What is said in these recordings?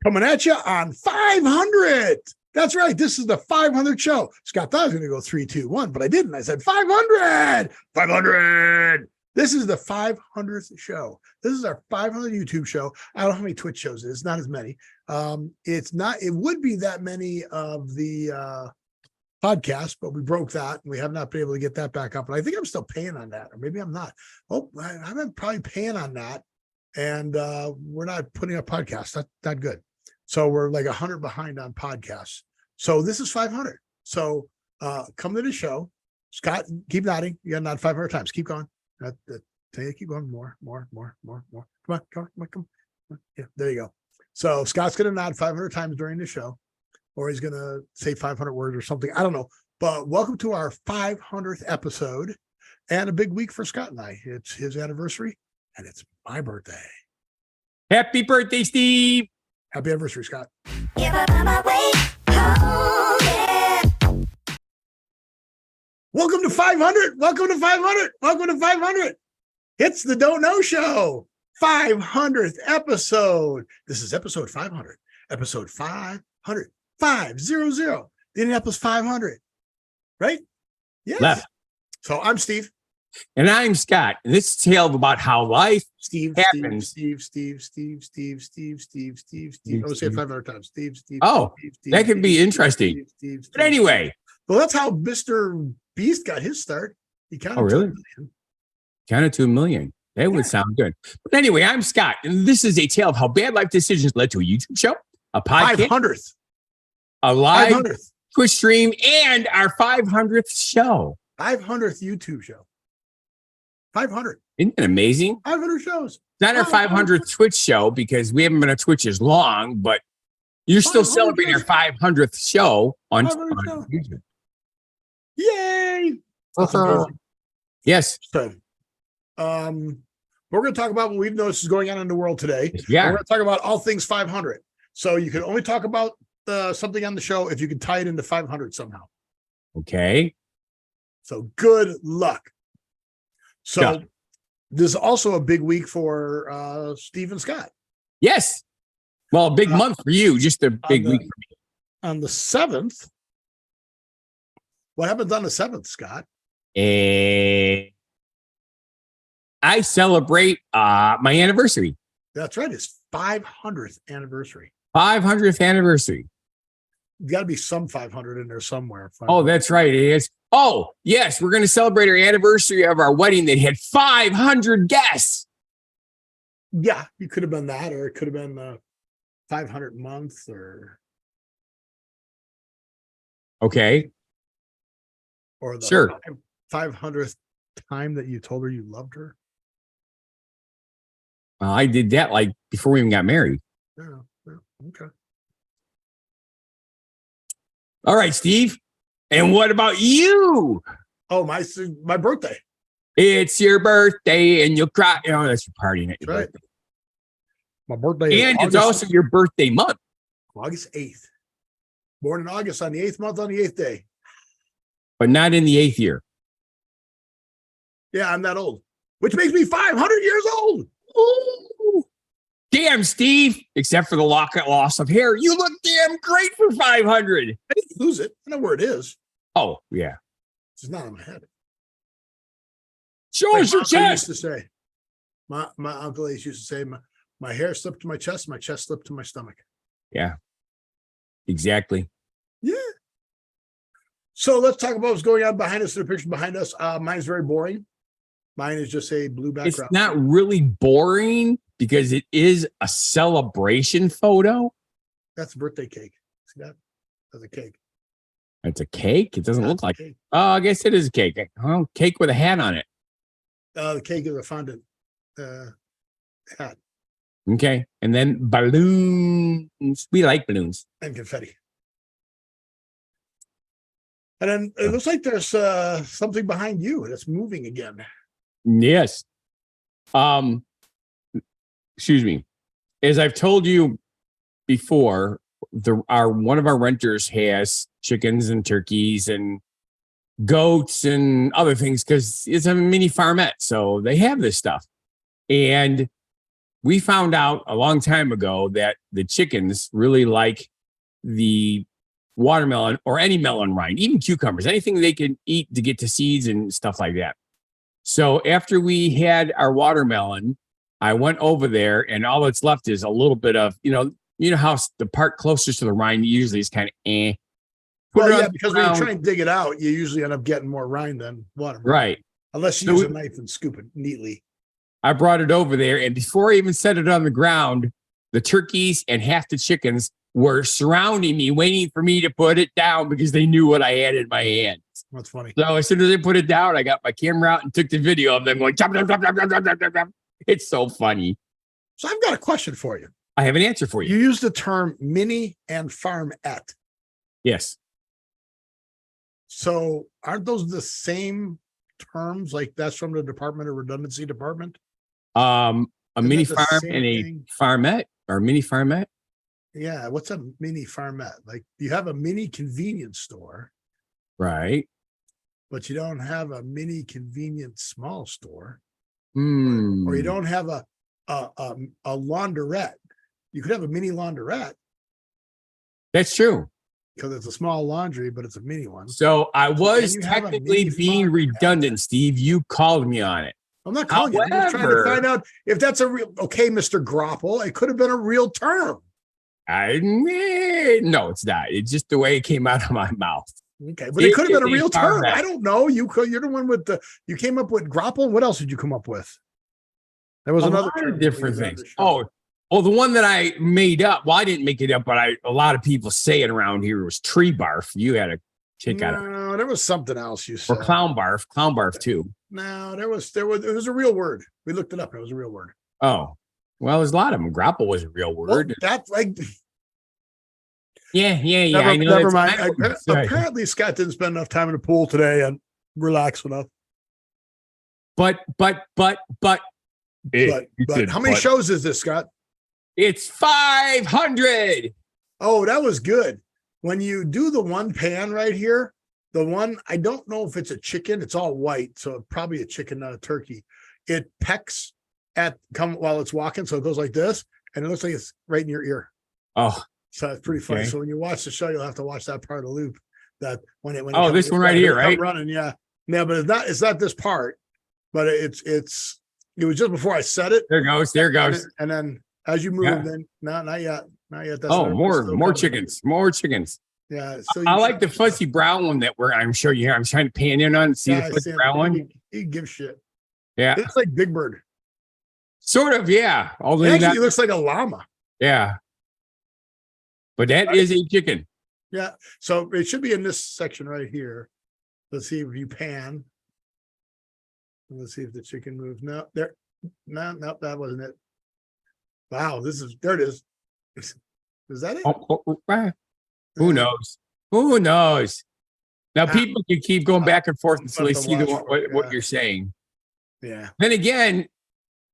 Coming at you on 500. That's right. This is the 500 show. Scott thought I was going to go 3, 2, 1, but I didn't. I said 500. 500. This is the 500th show. This is our 500 YouTube show. I don't know how many Twitch shows it is. Not as many. It would be that many of the podcast, but we broke that and we have not been able to get that back up. And I think I'm still paying on that, or maybe I'm not. Oh, I'm probably paying on that. And we're not putting up podcasts. That's not good. So we're like 100 behind on podcasts. So this is 500. So come to the show. Scott, keep nodding. You got to nod 500 times. Keep going. Keep going. More. Come on. Yeah, there you go. So Scott's going to nod 500 times during the show, or he's going to say 500 words or something. I don't know. But welcome to our 500th episode and a big week for Scott and I. It's his anniversary and it's my birthday. Happy birthday, Steve. Happy anniversary, Scott. Welcome to 500. Welcome to 500. Welcome to 500. It's the Don't Know Show. 500th episode. This is episode 500. Episode 500. 500. The Indianapolis 500. Right? Yes. Left. So I'm Steve. And I'm Scott. And this is a tale about how life happens. Steve. I'm going to say it 500 times. Steve. Oh, that could be interesting. But anyway. Well, that's how Mr. Beast got his start. He counted really? 2 million. Counted to 1 million. That would sound good. But anyway, I'm Scott. And this is a tale of how bad life decisions led to a YouTube show, a podcast, 500th. A live 500th. Twitch stream, and our 500th show. 500th YouTube show. 500. Isn't it amazing? 500 shows. It's not our 500th Twitch show because we haven't been on Twitch as long, but you're still celebrating our 500th show on YouTube. Yay! Yes. So, we're going to talk about what we've noticed is going on in the world today. Yeah. We're going to talk about all things 500. So you can only talk about something on the show if you can tie it into 500 somehow. Okay. So good luck. So this is also a big week for Steve and Scott. Yes. Well, a big month for you, just a big week for me. On the 7th. What happens on the 7th, Scott? I celebrate my anniversary. That's right. It's 500th anniversary. 500th anniversary. There's got to be some 500 in there somewhere. 500. Oh, that's right. It is. Oh, yes. We're going to celebrate our anniversary of our wedding that had 500 guests. Yeah, it could have been that, or it could have been 500 months, or. Okay. Or the sure. 500th time that you told her you loved her. I did that like before we even got married. Yeah. Okay. All right, Steve. And what about you? Oh, my birthday. It's your birthday and you'll cry. Oh, that's your party, not your birthday. My birthday. And it's also your birthday month. August 8th. Born in August on the 8th month on the 8th day. But not in the 8th year. Yeah, I'm that old. Which makes me 500 years old. Ooh. Damn, Steve. Except for the loss of hair. You look damn great for 500. I didn't lose it. I know where it is. Oh, yeah. It's just not on my head. Show us your chest. Used to say, my Uncle Ace used to say, my hair slipped to my chest slipped to my stomach. Yeah. Exactly. Yeah. So let's talk about what's going on behind us. The picture behind us. Mine's very boring. Mine is just a blue background. It's not really boring because it is a celebration photo. That's a birthday cake. See that? That's a cake. It's a cake? It doesn't look like it. Oh, I guess it is a cake. Oh, cake with a hat on it. The cake is a fondant hat. Okay. And then balloons. We like balloons. And confetti. And then it looks like there's something behind you that's moving again. Yes. Excuse me. As I've told you before, one of our renters has chickens and turkeys and goats and other things because it's a mini farmette. So they have this stuff. And we found out a long time ago that the chickens really like the watermelon or any melon rind, even cucumbers, anything they can eat to get to seeds and stuff like that. So after we had our watermelon, I went over there and all that's left is a little bit of, you know how the part closest to the rind usually is kind of Well, yeah, because when you try and dig it out, you usually end up getting more rind than watermelon. Right. Unless you use a knife and scoop it neatly. I brought it over there, and before I even set it on the ground, the turkeys and half the chickens were surrounding me, waiting for me to put it down because they knew what I had in my hand. That's funny. So as soon as I put it down, I got my camera out and took the video of them going, chop, chop, chop, chop, chop, chop, chop, chop. It's so funny. So I've got a question for you. I have an answer for you. You use the term mini and farmette. Yes. So aren't those the same terms? Like that's from the Department of Redundancy Department? A Isn't mini that the farm same and a thing? farmette or mini farmette. Yeah. What's a mini farmette? Like you have a mini convenience store, Right. but you don't have a mini convenience small store, or you Hmm. don't have a laundrette. You could have a mini laundrette That's true. because it's a small laundry, but it's a mini one. So I was you have a technically mini being farmette? redundant, Steve. You called me on it. I'm not calling you. I'm just trying to However- find out if that's a real. Okay, Mr. Grapple, it could have been a real term. No, it's not. It's just the way it came out of my mouth. Okay, but it could have been a is a real term. farmette. I don't know. You're the one with the. You came up with grapple. What else did you come up with? There was A another lot term of that we different used on things. the show. Oh, the one that I made up. Well, I didn't make it up, but a lot of people say it around here was tree barf. You had a kick out of it. No, there was something else you said. Or clown barf. Clown barf too. No, there was it was a real word. We looked it up. It was a real word. Oh, well, there's a lot of them. Grapple was a real Well, word. that's like Yeah. never, I know. never that's mind. kind of what you said. Apparently, Scott didn't spend enough time in the pool today and relax enough. But How many shows is this, Scott? It's 500. Oh, that was good. When you do the one pan right here, the one, I don't know if it's a chicken, it's all white, so probably a chicken, not a turkey. It pecks while it's walking, so it goes like this, and it looks like it's right in your ear. Oh, So it's pretty funny. Okay. So when you watch the show, you'll have to watch that part of the loop. That when it Oh, this one right here, right? Running, yeah. Yeah, but it's not this part, but it was just before I said it. there goes. And then as you move, Yeah. then not yet. Not yet. Oh, it's more still coming. chickens. More chickens. Yeah. So I like the fuzzy brown one that I'm showing you here. I'm trying to pan in on. See the fuzzy brown one? He gives shit. Yeah. It's like Big Bird. Sort of, yeah. Although It not, actually looks like a llama. yeah. But that is a chicken. Yeah. So it should be in this section right here. Let's see if you pan. Let's see if the chicken moves. No, there. No, that wasn't it. Wow, there it is. Is that it? Who knows? Who knows? Now Ah. people can keep going back and forth until they Have to see watch for it, what yeah. you're saying. Yeah. Then again,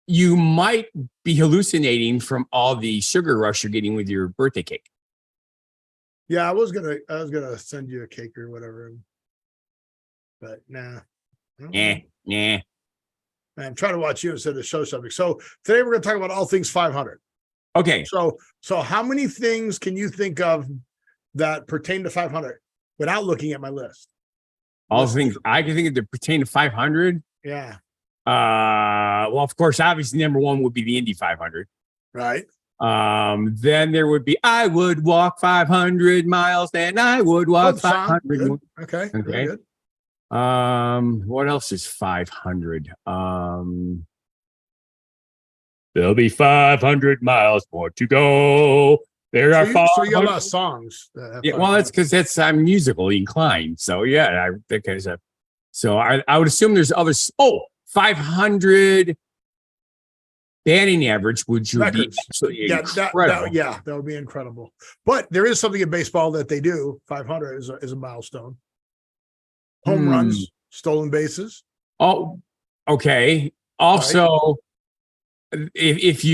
you might be hallucinating from all the sugar rush you're getting with your birthday cake. Yeah, I was gonna send you a cake or whatever. But nah. I don't know. Nah. I'm trying to watch you instead of show something. So today we're gonna talk about all things 500. Okay. So how many things can you think of that pertain to 500 without looking at my list? All things I can think of that pertain to 500. Yeah. Well, of course, obviously, number one would be the Indy 500. Right. Then there would be I would walk 500 miles, and I would walk Good song. 500. Good. Okay. Okay. Very good. What else is 500? There'll be 500 miles more to go. There are So you 500. got a lot of songs. Yeah, well, that's because I'm musically inclined. So yeah, I think so I would assume there's others. 500 batting average, which would be Records. absolutely Yeah, incredible. that would be incredible. But there is something in baseball that they do. 500 is a milestone. Home runs, stolen bases. Oh, okay. Also, if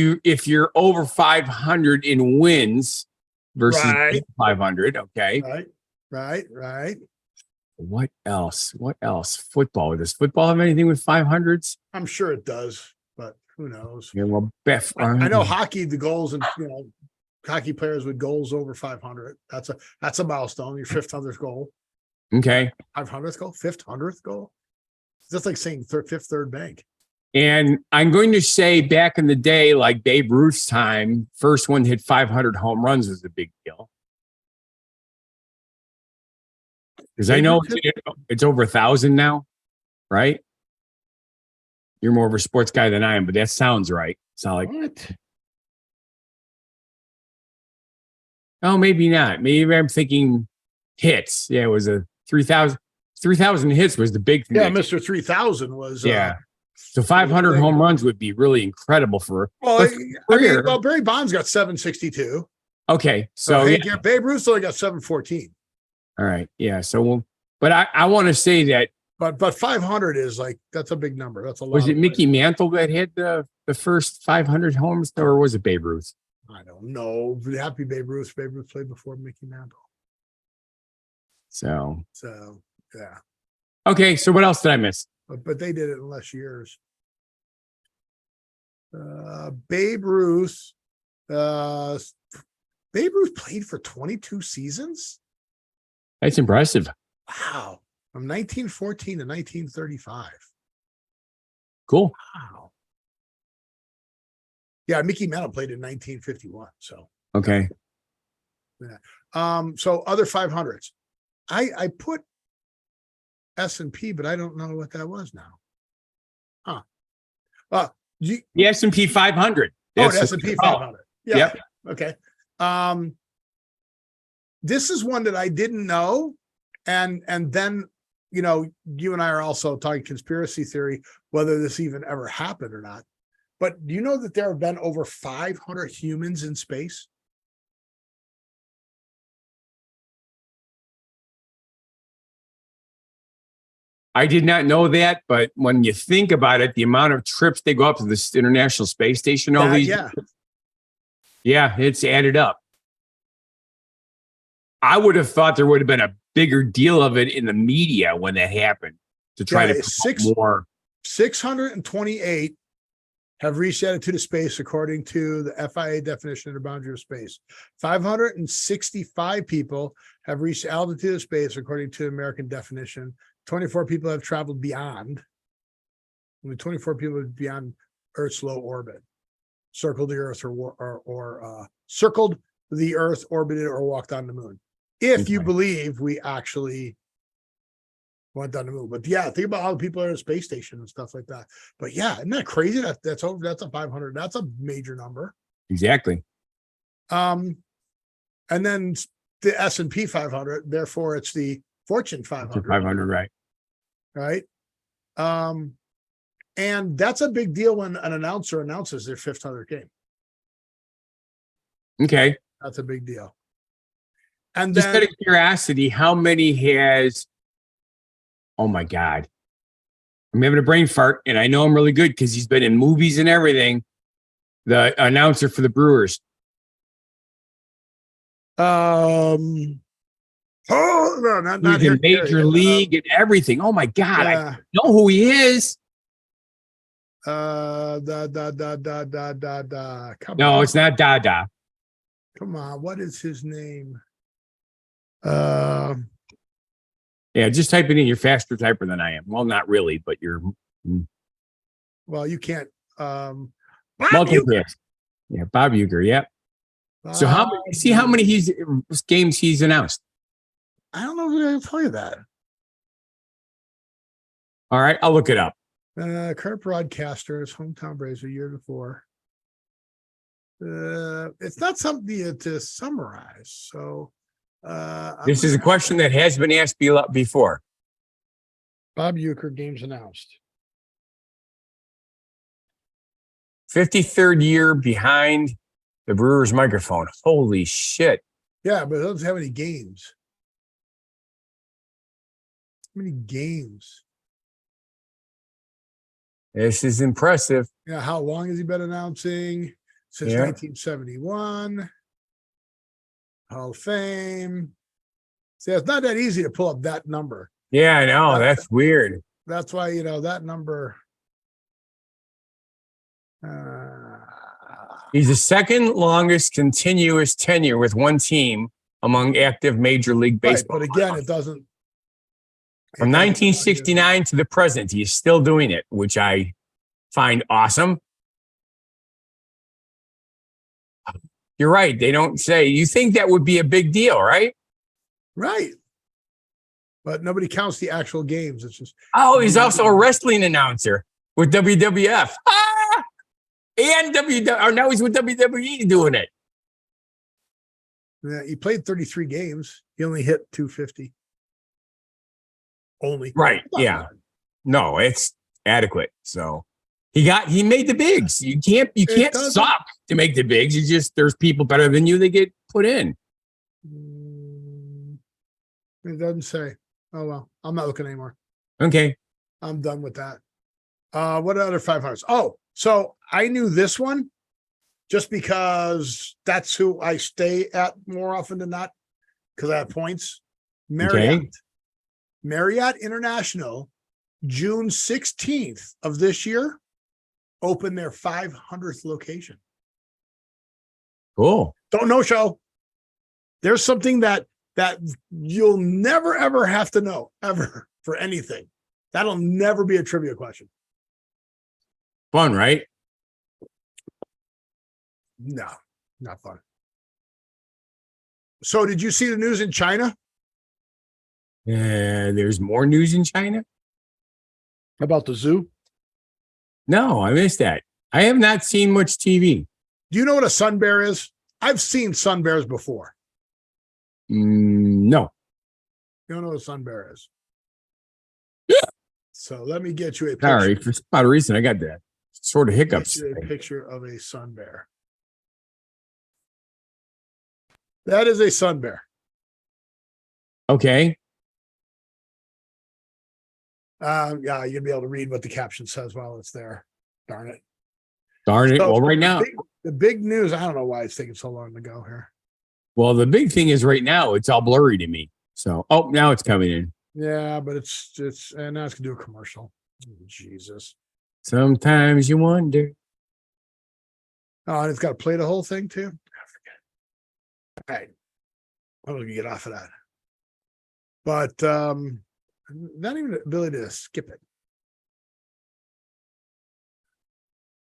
you're over 500 in wins versus Right. 500, okay. Right. What else? Football. Does football have anything with 500s? I'm sure it does, but Who knows? Yeah, well, Beth, I know hockey, the goals and hockey players with goals over 500. That's a milestone. Your 500th goal. Okay. 500th goal, 500th goal. It's just like saying fifth third bank. And I'm going to say back in the day, like Babe Ruth's time, first one to hit 500 home runs was a big deal. Because I know it's over 1,000 now, right? You're more of a sports guy than I am, but that sounds right. It's not like, What? oh, maybe not. Maybe I'm thinking hits. Yeah, it was a 3,000. 3,000 hits was the big thing. Yeah, Mr. 3000 was. Yeah. So 500 home runs would be really incredible for. Well, Barry Bonds got 762. Okay. So Babe Ruth only got 714. All right. Yeah. So, but I want to say that. But 500 is like, that's a big number. That's a lot. Was it Mickey Mantle that hit the first 500 homes, or was it Babe Ruth? I don't know. Happy Babe Ruth. Babe Ruth played before Mickey Mantle. So yeah. Okay. So what else did I miss? But they did it in less years. Babe Ruth. Babe Ruth played for 22 seasons. That's impressive. Wow. From 1914 to 1935. Cool. Wow. Yeah, Mickey Mantle played in 1951. So okay. Yeah. So other 500s. I put S&P, but I don't know what that was now. The S&P 500. The S&P 500. Yeah. Yep. Okay. This is one that I didn't know, and then you and I are also talking conspiracy theory, whether this even ever happened or not. But do you know that there have been over 500 humans in space? I did not know that, but when you think about it, the amount of trips they go up to this International Space Station, it's added up. I would have thought there would have been a bigger deal of it in the media when that happened to try to promote more. 628 have reached altitude of space according to the FIA definition of the boundary of space. 565 people have reached altitude of space according to the American definition. 24 people have traveled beyond. 24 people beyond Earth's low orbit, circled the Earth or circled the Earth, orbited, or walked on the moon. If you believe we actually went on the moon. But yeah, think about how the people are in a space station and stuff like that. But yeah, isn't that crazy? That's a 500. That's a major number. Exactly. And then the S&P 500, therefore it's the Fortune 500. 500, right. Right. And that's a big deal when an announcer announces their 500th game. Okay. That's a big deal. And just out of curiosity, how many has, oh my God, I'm having a brain fart, and I know I'm really good because he's been in movies and everything. The announcer for the Brewers. Oh, no, not he's in Major League and everything. Oh my God, I know who he is. No, it's not Dada. Come on, what is his name? Yeah, just type it in. You're faster typer than I am. Well, not really, but you're. Well, you can't. Bob Uecker. Yeah, Bob Uecker. Yep. So how many games he's announced? I don't know if I'm going to tell you that. All right, I'll look it up. Current broadcasters, hometown Braves a year before. It's not something to summarize. So this is a question that has been asked before. Bob Uecker games announced. 53rd year behind the Brewers microphone. Holy shit. Yeah, but it doesn't have any games. How many games? This is impressive. Yeah, how long has he been announcing? Since 1971. Hall of Fame. See, it's not that easy to pull up that number. Yeah, I know. That's weird. That's why, that number. He's the second longest continuous tenure with one team among active Major League Baseball. Right, but again, it doesn't. From 1969 to the present, he is still doing it, which I find awesome. You're right. They don't say. You think that would be a big deal, right? Right. But nobody counts the actual games. It's just. Oh, he's also a wrestling announcer with WWF. Ah! And or now he's with WWE doing it. Yeah, he played 33 games. He only hit 250. Only. Right. Yeah. No, it's adequate. So he made the bigs. You can't suck to make the bigs. You just there's people better than you that get put in. It doesn't say. Oh well, I'm not looking anymore. Okay. I'm done with that. What other 500s? Oh, so I knew this one just because that's who I stay at more often than not because I have points. Marriott. Okay. Marriott International, June 16th of this year, opened their 500th location. Cool. Don't know show. There's something that you'll never, ever have to know, ever, for anything. That'll never be a trivia question. Fun, right? No, not fun. So did you see the news in China? There's more news in China? About the zoo? No, I missed that. I have not seen much TV. Do you know what a sun bear is? I've seen sun bears before. No. You don't know what a sun bear is? So let me get you a picture. Sorry, for some odd reason, I got that sort of hiccups. Get you a picture of a sun bear. That is a sun bear. Okay. Yeah, you'll be able to read what the caption says while it's there. Darn it. Darn it. So well, right now. The big news, I don't know why it's taking so long to go here. Well, the big thing is right now, it's all blurry to me. So, now it's coming in. Yeah, but it's, and now it's going to do a commercial. Oh, Jesus. Sometimes you wonder. Oh, and it's got to play the whole thing too? I forget. All right. I'm going to get off of that. But not even the ability to skip it.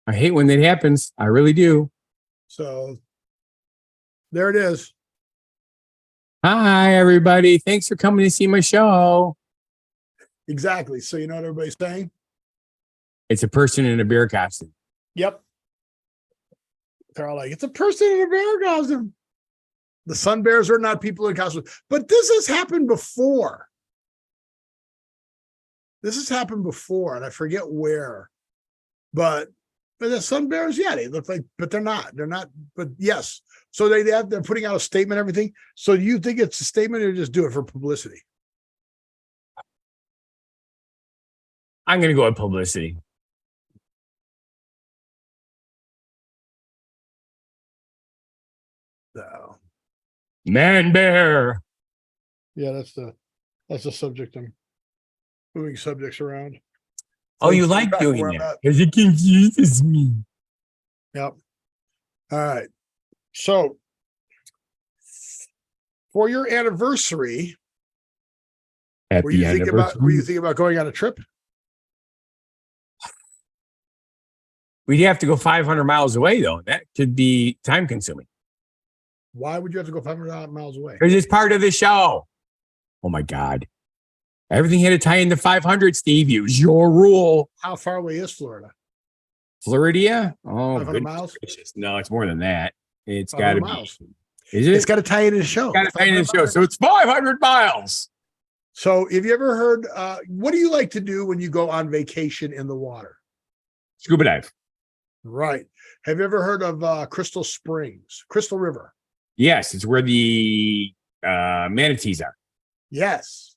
I hate when that happens. I really do. So there it is. Hi, everybody. Thanks for coming to see my show. Exactly. So you know what everybody's saying? It's a person in a bear costume. Yep. They're all like, it's a person in a bear costume. The sun bears are not people in costumes. But this has happened before. This has happened before, and I forget where. But the sun bears, yeah, they look like, but they're not. They're not, but yes. So they're putting out a statement, everything. So you think it's a statement or just do it for publicity? I'm going to go with publicity. No. Man bear. Yeah, that's the subject. I'm moving subjects around. Oh, you like doing that because it confuses me. Yep. All right. So for your anniversary, were you thinking about going on a trip? We'd have to go 500 miles away, though. That could be time consuming. Why would you have to go 500 miles away? Because it's part of the show. Oh, my God. Everything had to tie into 500, Steve. Use your rule. How far away is Florida? Florida? Oh, 500 miles? Gracious. No, it's more than that. It's got to be. Is it? It's got to tie into the show. Got to tie into the show. So it's 500 miles. So have you ever heard, what do you like to do when you go on vacation in the water? Scuba dive. Right. Have you ever heard of Crystal Springs, Crystal River? Yes, it's where the manatees are. Yes.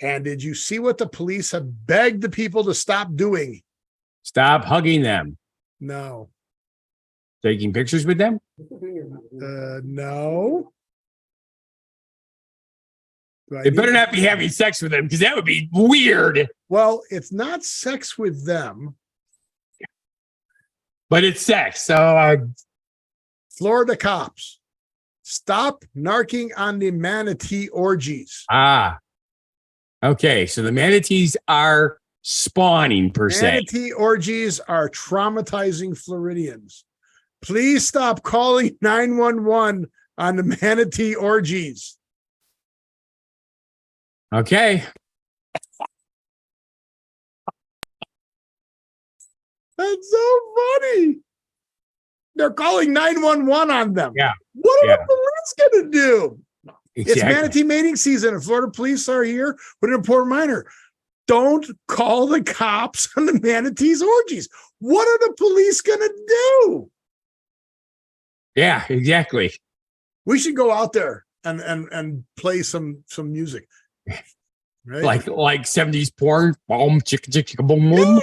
And did you see what the police have begged the people to stop doing? Stop hugging them. No. Taking pictures with them? No. They better not be having sex with them because that would be weird. Well, it's not sex with them. but it's sex. So Florida cops, stop narking on the manatee orgies. Okay. So the manatees are spawning per se. Manatee orgies are traumatizing Floridians. Please stop calling 911 on the manatee orgies. Okay. That's so funny. They're calling 911 on them. Yeah. What are the police going to do? Exactly. It's manatee mating season, and Florida police are here with an important reminder. Don't call the cops on the manatees orgies. What are the police going to do? Yeah, exactly. We should go out there and play some music. Right? Like 70s porn. Boom, chicka, chicka, boom, boom.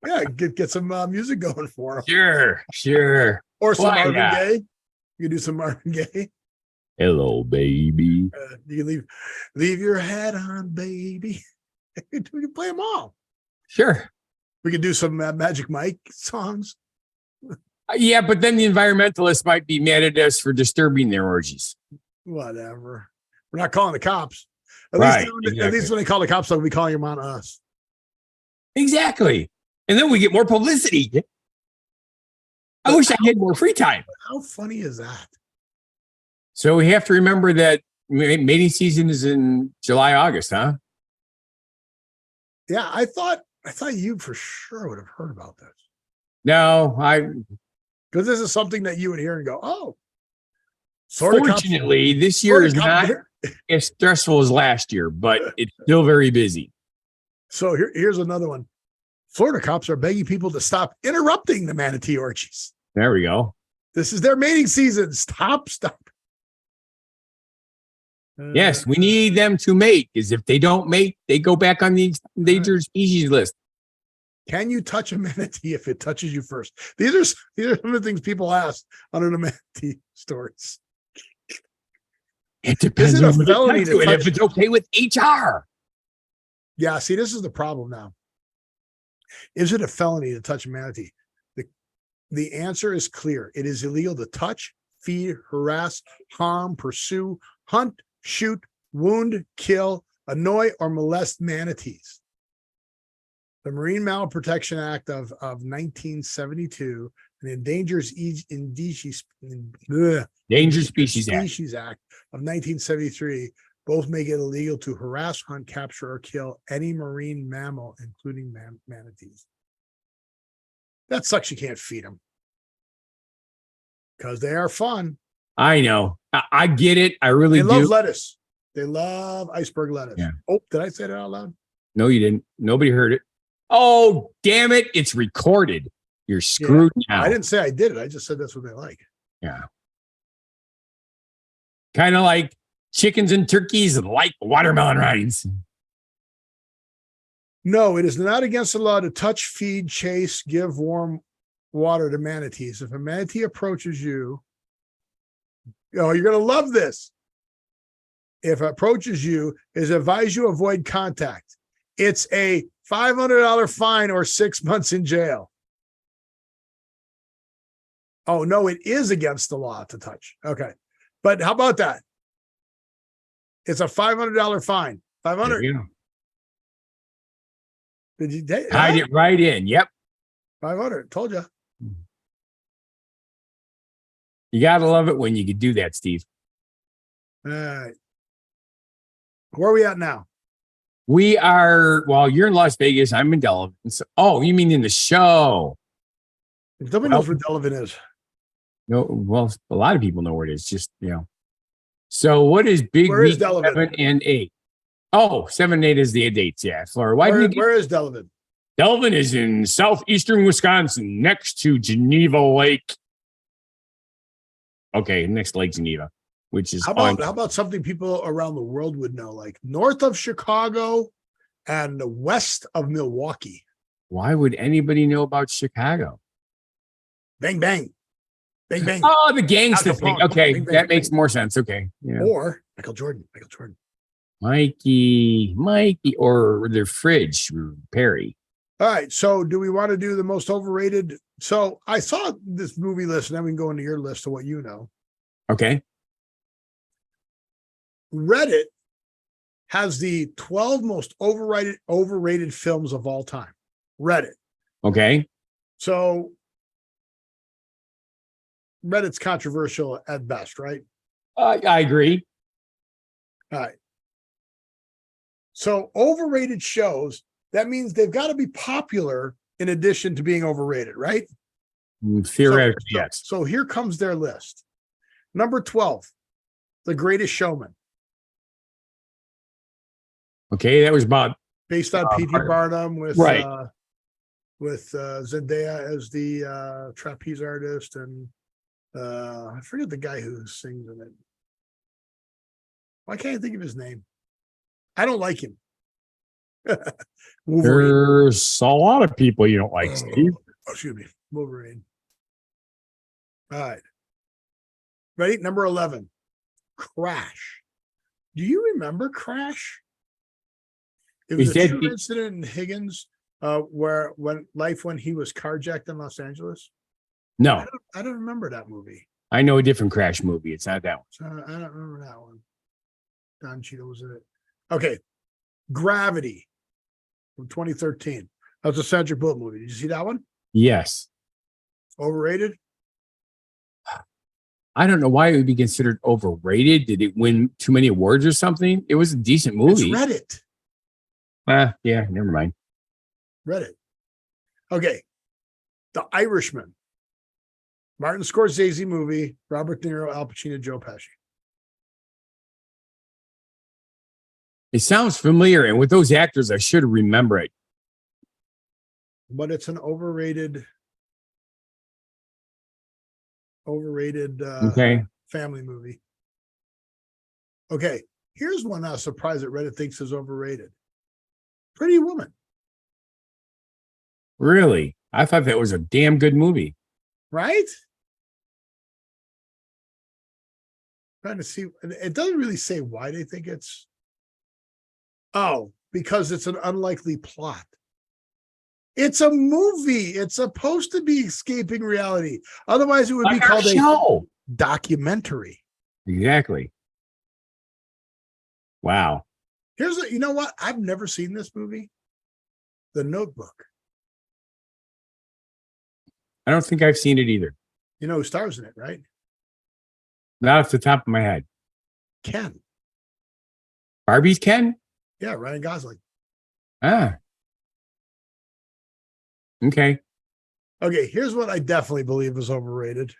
Yeah, get some music going for them. Sure. Or some Marvin Gaye. You can do some Marvin Gaye. Hello, baby. You can leave your hat on, baby. We can play them all. Sure. We could do some Magic Mike songs. Yeah, but then the environmentalists might be mad at us for disturbing their orgies. Whatever. We're not calling the cops. At least when they call the cops, they'll be calling them on us. Exactly. And then we get more publicity. I wish I had more free time. How funny is that? So we have to remember that mating season is in July, August, huh? Yeah, I thought you for sure would have heard about this. No, because this is something that you would hear and go, oh. Fortunately, this year is not as stressful as last year, but it's still very busy. So here's another one. Florida cops are begging people to stop interrupting the manatee orgies. There we go. This is their mating season. Stop. Yes, we need them to mate, because if they don't mate, they go back on the endangered species list. Can you touch a manatee if it touches you first? These are some of the things people ask under the manatee stories. It depends on a felony to touch if it's okay with HR. Yeah, see, this is the problem now. Is it a felony to touch a manatee? The answer is clear. It is illegal to touch, feed, harass, harm, pursue, hunt, shoot, wound, kill, annoy, or molest manatees. The Marine Mammal Protection Act of 1972 and the Endangered Species Act of 1973 both make it illegal to harass, hunt, capture, or kill any marine mammal, including manatees. That sucks. You can't feed them because they are fun. I know. I get it. I really do. They love lettuce. They love iceberg lettuce. Yeah. Oh, did I say that out loud? No, you didn't. Nobody heard it. Oh, damn it. It's recorded. You're screwed now. I didn't say I did it. I just said that's what they like. Yeah. Kind of like chickens and turkeys like watermelon rinds. No, it is not against the law to touch, feed, chase, give warm water to manatees. If a manatee approaches you, you're going to love this. If it approaches you, is advise you avoid contact. It's a $500 fine or 6 months in jail. Oh, no, it is against the law to touch. Okay. But how about that? It's a $500 fine. 500. Did you hide it right in? Yep. 500. Told you. You got to love it when you can do that, Steve. All right. Where are we at now? We are, well, you're in Las Vegas. I'm in Delavan. Oh, you mean in the show? Nobody knows where Delavan is. No, well, a lot of people know where it is. Just, So what is Big Week 7 and 8? Oh, 7 and 8 is the dates. Yeah. Florida. Where is Delavan? Delavan is in southeastern Wisconsin, next to Geneva Lake. Okay, next to Lake Geneva, which is how about something people around the world would know, like north of Chicago and west of Milwaukee? Why would anybody know about Chicago? Bang bang. Bang bang. Oh, the gangster thing. Okay, bang, bang, that makes more sense. Okay. Yeah. Or Michael Jordan. Mikey, or their fridge, Perry. All right. So do we want to do the most overrated So I saw this movie list, and then we can go into your list of what you know. Okay. Reddit has the 12 most overrated films of all time. Reddit. Okay. So Reddit's controversial at best, right? I agree. All right. So overrated shows, that means they've got to be popular in addition to being overrated, right? Theoretically, yes. So here comes their list. Number 12, The Greatest Showman. Okay, that was about Based on P.T. Barnum with right. Zendaya as the trapeze artist, and I forget the guy who sings in it. Why can't I think of his name? I don't like him. There's a lot of people you don't like, Steve. Excuse me. Wolverine. All right. Ready? Number 11. Crash. Do you remember Crash? It was a true incident in Higgins when he was carjacked in Los Angeles. No. I don't remember that movie. I know a different Crash movie. It's not that one. So I don't remember that one. Don Cheadle was in it. Okay. Gravity from 2013. That was a Sandra Bullock movie. Did you see that one? Yes. Overrated? I don't know why it would be considered overrated. Did it win too many awards or something? It was a decent movie. It's Reddit. Yeah, never mind. Reddit. Okay. The Irishman. Martin Scorsese movie. Robert De Niro, Al Pacino, Joe Pesci. It sounds familiar, and with those actors, I should remember it. But it's an overrated family movie. Okay, here's one I was surprised that Reddit thinks is overrated. Pretty Woman. Really? I thought that was a damn good movie. Right? Trying to see. It doesn't really say why they think it's. Oh, because it's an unlikely plot. It's a movie. It's supposed to be escaping reality. Otherwise, it would be called a documentary. Exactly. Wow. You know what? I've never seen this movie. The Notebook. I don't think I've seen it either. You know who stars in it, right? Not off the top of my head. Ken. Barbie's Ken? Yeah, Ryan Gosling. Ah. Okay. Okay, here's what I definitely believe is overrated.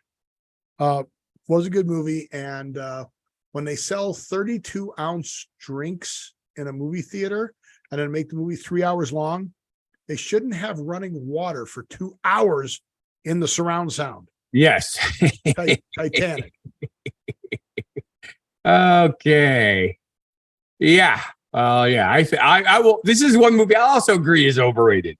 Was a good movie, and when they sell 32-ounce drinks in a movie theater and then make the movie 3 hours long, they shouldn't have running water for 2 hours in the surround sound. Yes. Titanic. Okay. Yeah. Yeah. I will. This is one movie I also agree is overrated.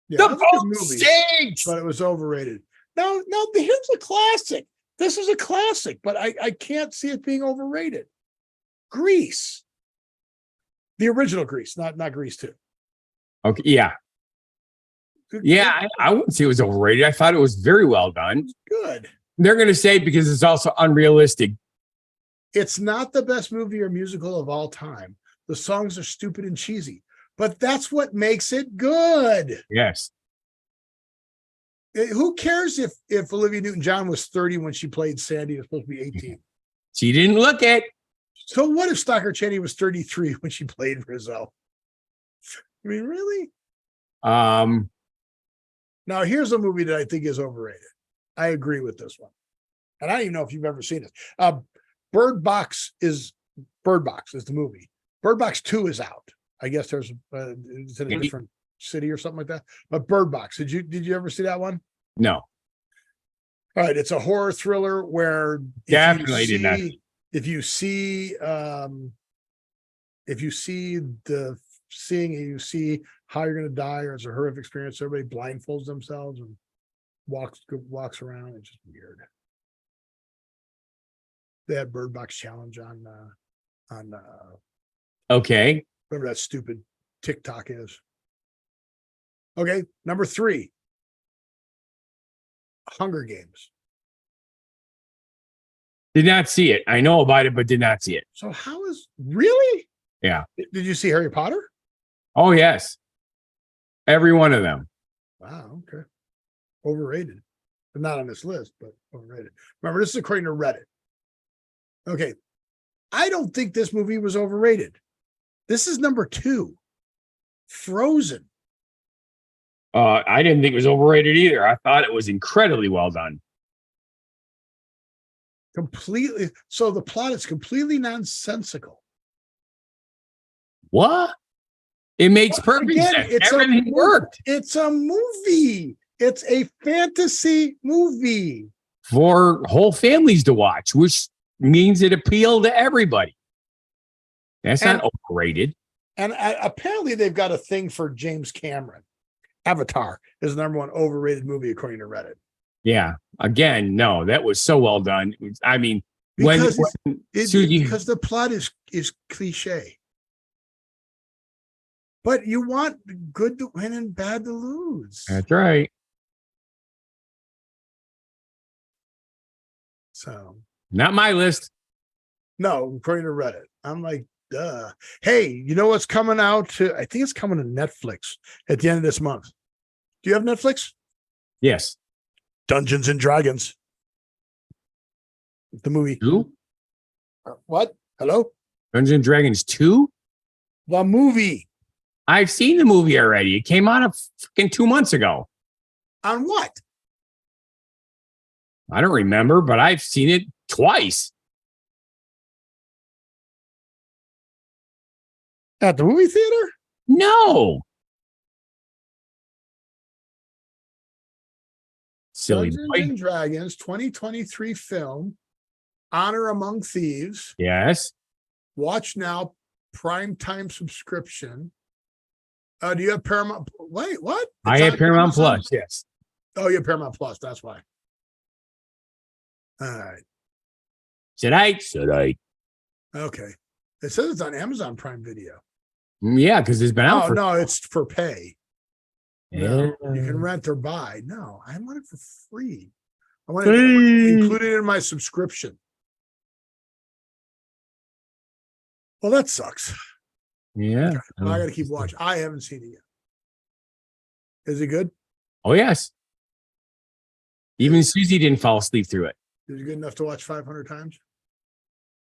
Yeah, the boat stinks, but it was overrated. No, here's a classic. This is a classic, but I can't see it being overrated. Grease. The original Grease, not Grease 2. Okay. Yeah. Yeah, I wouldn't say it was overrated. I thought it was very well done. Good. They're going to say because it's also unrealistic. It's not the best movie or musical of all time. The songs are stupid and cheesy, but that's what makes it good. Yes. Who cares if Olivia Newton-John was 30 when she played Sandy and was supposed to be 18? She didn't look it. So what if Stockard Channing was 33 when she played Rizzo? I mean, really? Now, here's a movie that I think is overrated. I agree with this one. And I don't even know if you've ever seen it. Bird Box is the movie. Bird Box 2 is out. I guess it's in a different city or something like that. But Bird Box, did you ever see that one? No. All right, it's a horror thriller where definitely did not. If you see the seeing and you see how you're going to die, or it's a horrific experience, everybody blindfolds themselves and walks around. It's just weird. They had Bird Box Challenge on okay, whatever that stupid TikTok is. Okay, number 3. Hunger Games. Did not see it. I know about it, but did not see it. So how is really? Yeah. Did you see Harry Potter? Oh, yes. Every one of them. Wow. Okay. Overrated. But not on this list, but overrated. Remember, this is according to Reddit. Okay. I don't think this movie was overrated. This is number 2. Frozen. I didn't think it was overrated either. I thought it was incredibly well done. Completely. So the plot is completely nonsensical. What? It makes perfect sense. Everything worked. It's a movie. It's a fantasy movie for whole families to watch, which means it appealed to everybody. That's not overrated. And apparently they've got a thing for James Cameron. Avatar is the number 1 overrated movie according to Reddit. Yeah. Again, no, that was so well done. I mean, because the plot is cliche. But you want good to win and bad to lose. That's right. So not my list. No, according to Reddit. I'm like, duh. Hey, you know what's coming out? I think it's coming to Netflix at the end of this month. Do you have Netflix? Yes. Dungeons and Dragons. The movie. 2? What? Hello? Dungeons and Dragons 2? The movie. I've seen the movie already. It came out freaking 2 months ago. On what? I don't remember, but I've seen it twice. At the movie theater? No. Silly Dungeons boy. and Dragons 2023 film. Honor Among Thieves. Yes. Watch now. Primetime subscription. Do you have Paramount? Wait, what? I have Paramount Plus. Yes. Oh, you have Paramount Plus. That's why. All right. Should I? Okay. It says it's on Amazon Prime Video. Yeah, because it's been out. No, it's for pay. Yeah. No, you can rent or buy. No, I want it for free. I want it included in my subscription. Well, that sucks. Yeah. Well, I got to keep watching. I haven't seen it yet. Is it good? Oh, yes. Even Susie didn't fall asleep through it. Is it good enough to watch 500 times?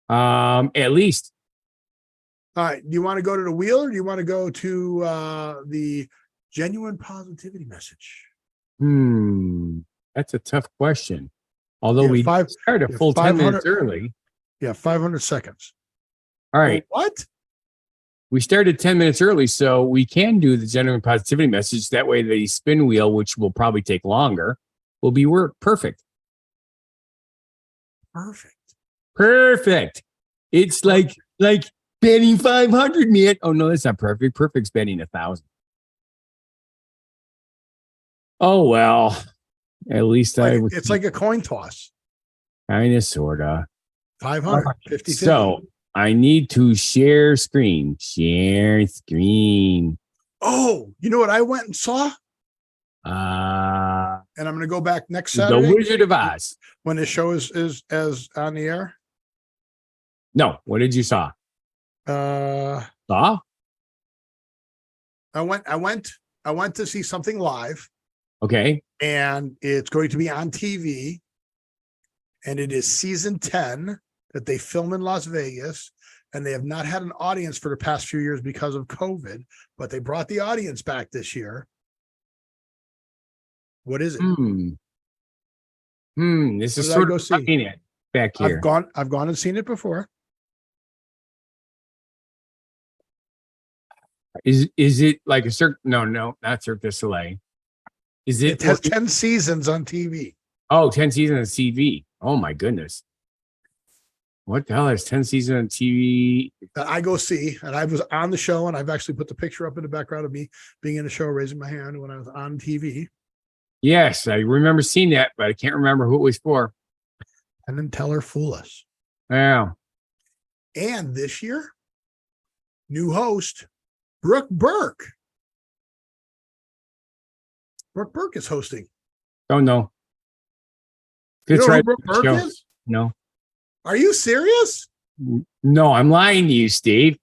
At least. All right. Do you want to go to the wheel or do you want to go to the genuine positivity message? That's a tough question. Although we started a full 10 minutes early. Yeah, 500 seconds. All right. What? We started 10 minutes early, so we can do the genuine positivity message. That way the spin wheel, which will probably take longer, will be perfect. Perfect. It's like betting 500, man. Oh, no, that's not perfect. Perfect's betting 1,000. Oh, well, at least it's like a coin toss. Kind of, sort of. 500, 50. So I need to share screen. Share screen. Oh, you know what I went and saw? And I'm going to go back next Saturday. The Wizard of Oz. When the show is on the air. No, what did you saw? I went to see something live. Okay. And it's going to be on TV. And it is season 10 that they film in Las Vegas. And they have not had an audience for the past few years because of COVID, but they brought the audience back this year. What is it? This is sort of looking it back here. I've gone and seen it before. Is it like a Cirque? No, not Cirque du Soleil. It has 10 seasons on TV. Oh, 10 seasons on TV. Oh my goodness. What the hell is 10 seasons on TV? That I go see, and I was on the show, and I've actually put the picture up in the background of me being in the show, raising my hand when I was on TV. Yes, I remember seeing that, but I can't remember who it was for. And then tell her fool us. Yeah. And this year, new host, Brooke Burke. Brooke Burke is hosting. Oh, no. You Fits know who right. Brooke with the Burke show. is? No, Are you serious? no, I'm lying to you, Steve.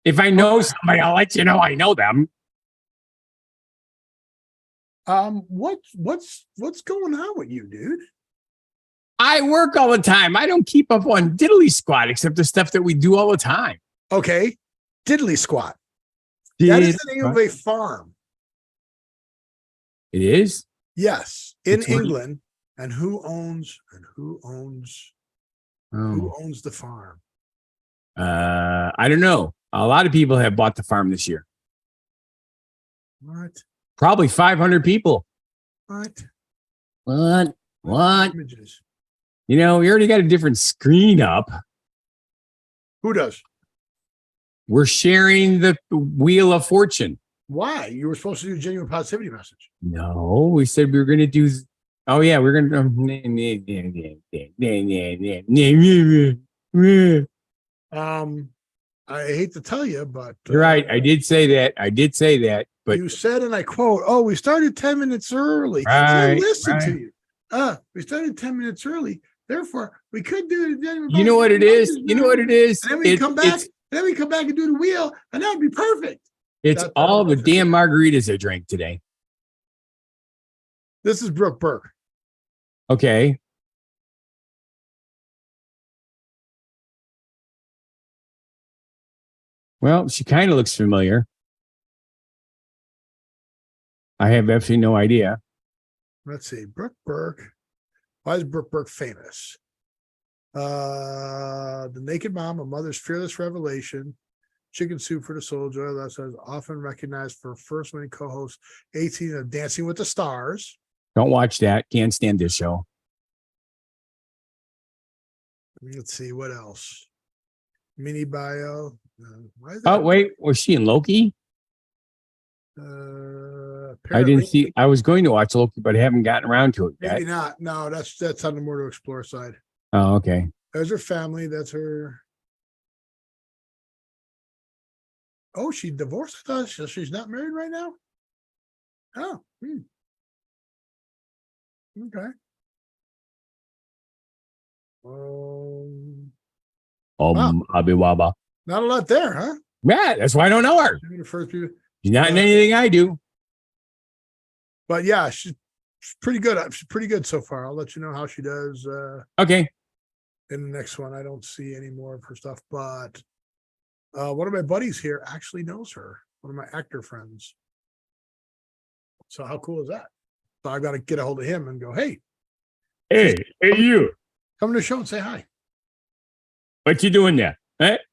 If I know somebody, I'll let you know I know them. What's going on with you, dude? I work all the time. I don't keep up on diddly squat except the stuff that we do all the time. Okay, diddly squat. That is the name of a farm. It is? Yes, in It's what- England. And who owns the farm? I don't know. A lot of people have bought the farm this year. What? Probably 500 people. What? What? Images. You know, we already got a different screen up. Who does? We're sharing the Wheel of Fortune. Why? You were supposed to do a genuine positivity message. No, we said we were going to do. Oh, yeah, we're going to. I hate to tell you, but You're right. I did say that. But you said, and I quote, "Oh, we started 10 minutes early." Right, I listened to right. you. We started 10 minutes early. Therefore, we could do the genuine. you know what it is? You know what it is? And then we come back. And then we come back and do the wheel, and that would be perfect. It's That's all the perfect. damn margaritas I drank today. This is Brooke Burke. Okay. Well, she kind of looks familiar. I have absolutely no idea. Let's see. Brooke Burke. Why is Brooke Burke famous? The Naked Mom, A Mother's Fearless Revelation, Chicken Soup for the Soul, Joy Less is often recognized for first winning co-host 18 of Dancing with the Stars. Don't watch that. Can't stand this show. Let's see what else. Mini bio. Why is Oh, wait. Was she in Loki? I didn't see. I was going to watch Loki, but I haven't gotten around to it yet. Maybe not. No, that's on the More to Explore side. Oh, okay. There's her family. That's her. Oh, she divorced with us. So she's not married right now? Oh. Okay. Wow. Abiwaba. Not a lot there, huh? Yeah, that's why I don't know her. The first people. She's not in anything I do. But yeah, she's pretty good. She's pretty good so far. I'll let you know how she does Okay. in the next one. I don't see any more of her stuff, but one of my buddies here actually knows her. One of my actor friends. So how cool is that? So I've got to get a hold of him and go, hey, you. come to the show and say hi. What you doing there?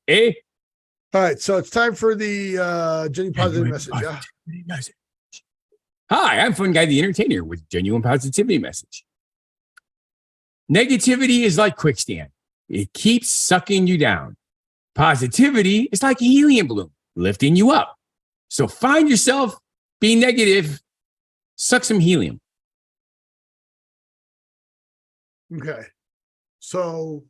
Hey. All right, so it's time for the genuine positive message. Yeah. Hi, I'm Funguy The Entertainer with genuine positivity message. Negativity is like quicksand. It keeps sucking you down. Positivity is like a helium balloon, lifting you up. So find yourself being negative, suck some helium. Okay. So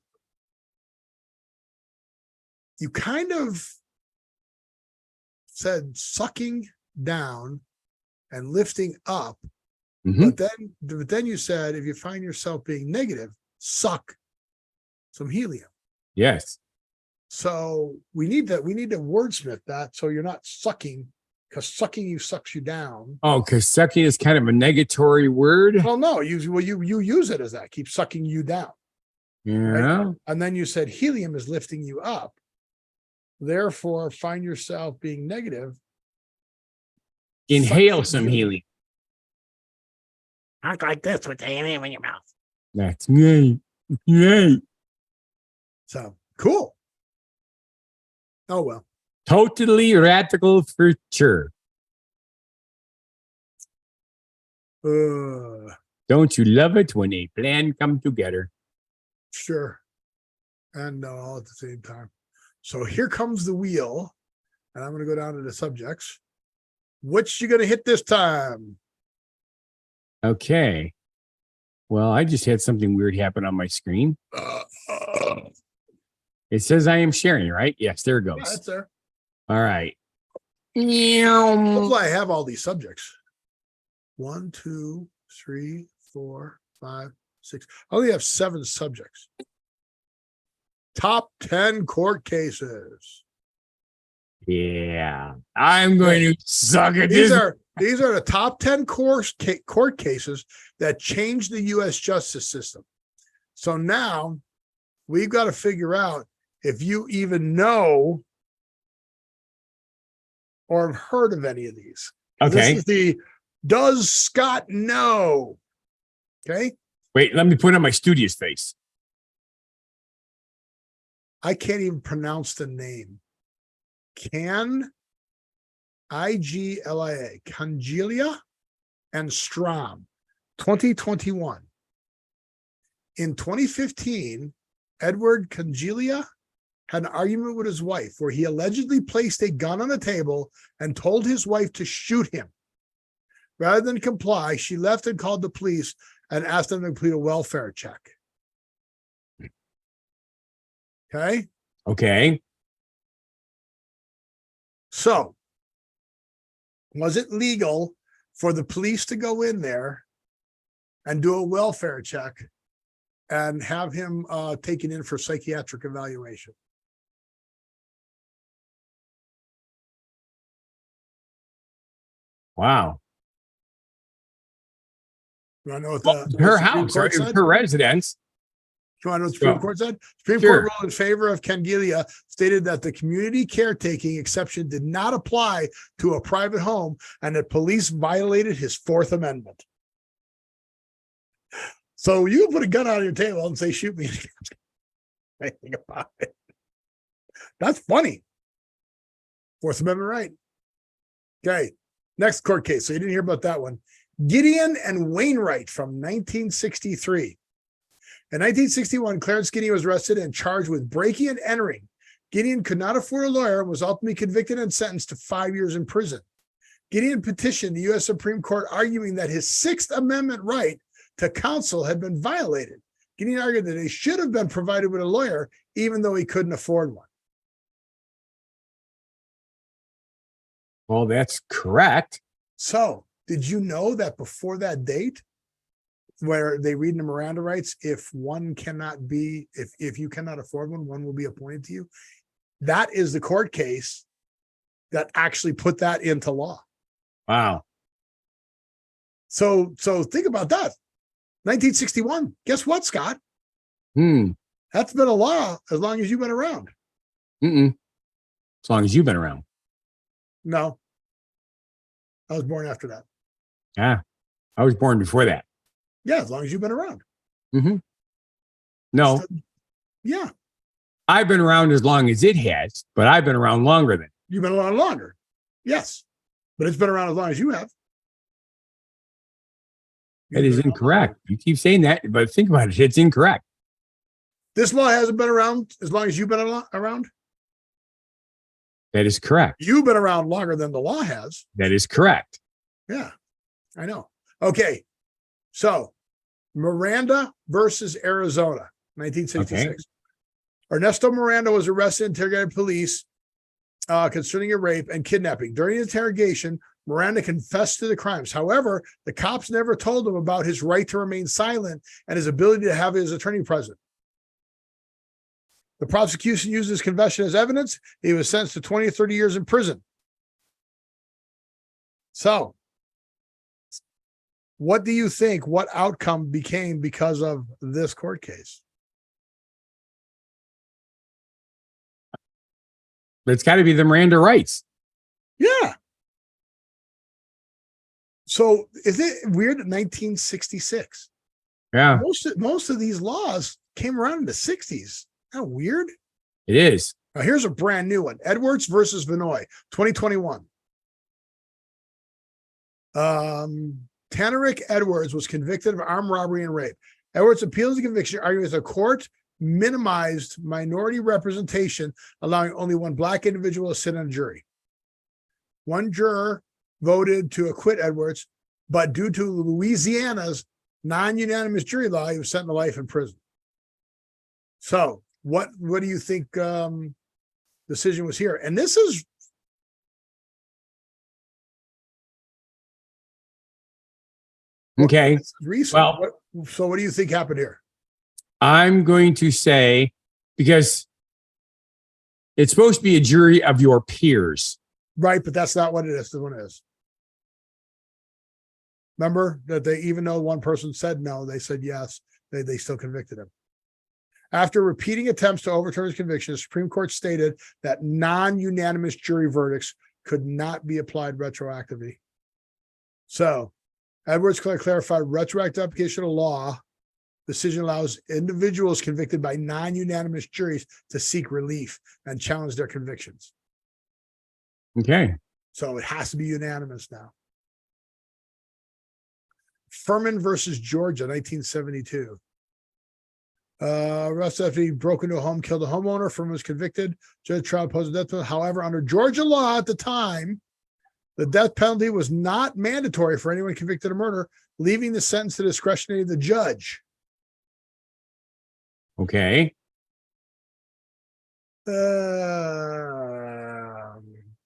you kind of said sucking down and lifting up, but then you said if you find yourself being negative, suck some helium. Yes. So we need to wordsmith that so you're not sucking, because sucking sucks you down. Oh, because sucking is kind of a negatory word. Well, no, you use it as that, keep sucking you down. Yeah. Right? And then you said helium is lifting you up. Therefore, find yourself being negative. Inhale some helium. Talk like this with the helium in your mouth. That's right. Right. So cool. Oh well. Totally radical for sure. Don't you love it when a plan come together? Sure. And no, all at the same time. So here comes the wheel, and I'm going to go down to the subjects. Which you going to hit this time? Okay. Well, I just had something weird happen on my screen. It says I am sharing, right? Yes, there it goes. Yeah, that's there. All right. Hopefully I have all these subjects. 1, 2, 3, 4, 5, 6. I only have 7 subjects. Top 10 court cases. Yeah, I'm going to suck at These this. are the top 10 court cases that changed the U.S. justice system. So now we've got to figure out if you even know or have heard of any of these. Okay. This is the Does Scott Know? Okay. Wait, let me put on my studious face. I can't even pronounce the name. Iglia, Congelia and Strom, 2021. In 2015, Edward Congelia had an argument with his wife where he allegedly placed a gun on the table and told his wife to shoot him. Rather than comply, she left and called the police and asked them to complete a welfare check. Okay. Okay. So, was it legal for the police to go in there and do a welfare check and have him taken in for psychiatric evaluation? Wow. You want to know what Well, the her Supreme house, Court said? her residence. You want to know what the Supreme Court said? Supreme Sure. Court ruled in favor of Congelia, stated that the community caretaking exception did not apply to a private home and that police violated his Fourth Amendment. So you can put a gun on your table and say, shoot me. Anything about it. That's funny. Fourth Amendment right. Okay. Next court case. So you didn't hear about that one. Gideon and Wainwright from 1963. In 1961, Clarence Gideon was arrested and charged with breaking and entering. Gideon could not afford a lawyer and was ultimately convicted and sentenced to 5 years in prison. Gideon petitioned the U.S. Supreme Court, arguing that his Sixth Amendment right to counsel had been violated. Gideon argued that he should have been provided with a lawyer, even though he couldn't afford one. Well, that's correct. So, did you know that before that date, where they read in the Miranda rights, if one cannot be, if you cannot afford one, one will be appointed to you? That is the court case that actually put that into law. Wow. So think about that. 1961. Guess what, Scott? That's been a law as long as you've been around. As long as you've been around. No. I was born after that. Yeah. I was born before that. Yeah, as long as you've been around. No. So, yeah. I've been around as long as it has, but I've been around longer than. You've been around longer. Yes. But it's been around as long as you have. That is incorrect. You keep saying that, but think about it. It's incorrect. This law hasn't been around as long as you've been around? That is correct. You've been around longer than the law has. That is correct. Yeah, I know. Okay. So, Miranda versus Arizona, 1966. Okay. Ernesto Miranda was arrested and interrogated by police concerning a rape and kidnapping. During the interrogation, Miranda confessed to the crimes. However, the cops never told him about his right to remain silent and his ability to have his attorney present. The prosecution used his confession as evidence. He was sentenced to 20 or 30 years in prison. So, what do you think? What outcome became because of this court case? It's got to be the Miranda rights. Yeah. So is it weird that 1966? Yeah, Most of these laws came around in the 60s. Isn't that weird? it is. Now here's a brand new one. Edwards versus Vinoy, 2021. Taneric Edwards was convicted of armed robbery and rape. Edwards appealed the conviction, arguing that the court minimized minority representation, allowing only one black individual to sit on a jury. One juror voted to acquit Edwards, but due to Louisiana's non-unanimous jury law, he was sentenced to life in prison. So, what do you think decision was here? And this is Okay. This is recent. Well, So what do you think happened here? I'm going to say, because it's supposed to be a jury of your peers. Right, but that's not what it is. This one is. Remember that even though one person said no, they said yes, they still convicted him. After repeating attempts to overturn his conviction, the Supreme Court stated that non-unanimous jury verdicts could not be applied retroactively. So, Edwards clarified retroactive application of law decision allows individuals convicted by non-unanimous juries to seek relief and challenge their convictions. Okay. So it has to be unanimous now. Furman versus Georgia, 1972. Arrest after he broke into a home, killed a homeowner. Furman was convicted. Judge trial posed a death penalty. However, under Georgia law at the time, the death penalty was not mandatory for anyone convicted of murder, leaving the sentence to the discretion of the judge. Okay.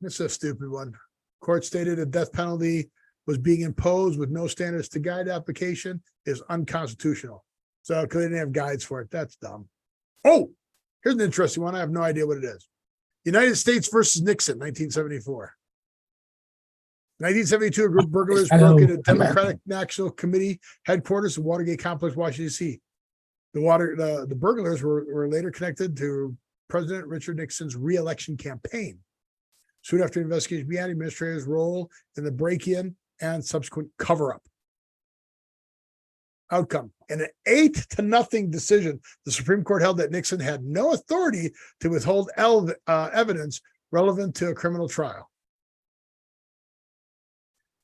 This is a stupid one. Court stated a death penalty was being imposed with no standards to guide application is unconstitutional. So because they didn't have guides for it, that's dumb. Oh, here's an interesting one. I have no idea what it is. United States versus Nixon, 1974. 1972, a group of burglars broke into Democratic National Committee headquarters in Watergate Complex, Washington, D.C. The burglars were later connected to President Richard Nixon's re-election campaign. Soon after the investigation began, administrators' role in the break-in and subsequent cover-up. Outcome: in an 8-0 decision, the Supreme Court held that Nixon had no authority to withhold evidence relevant to a criminal trial.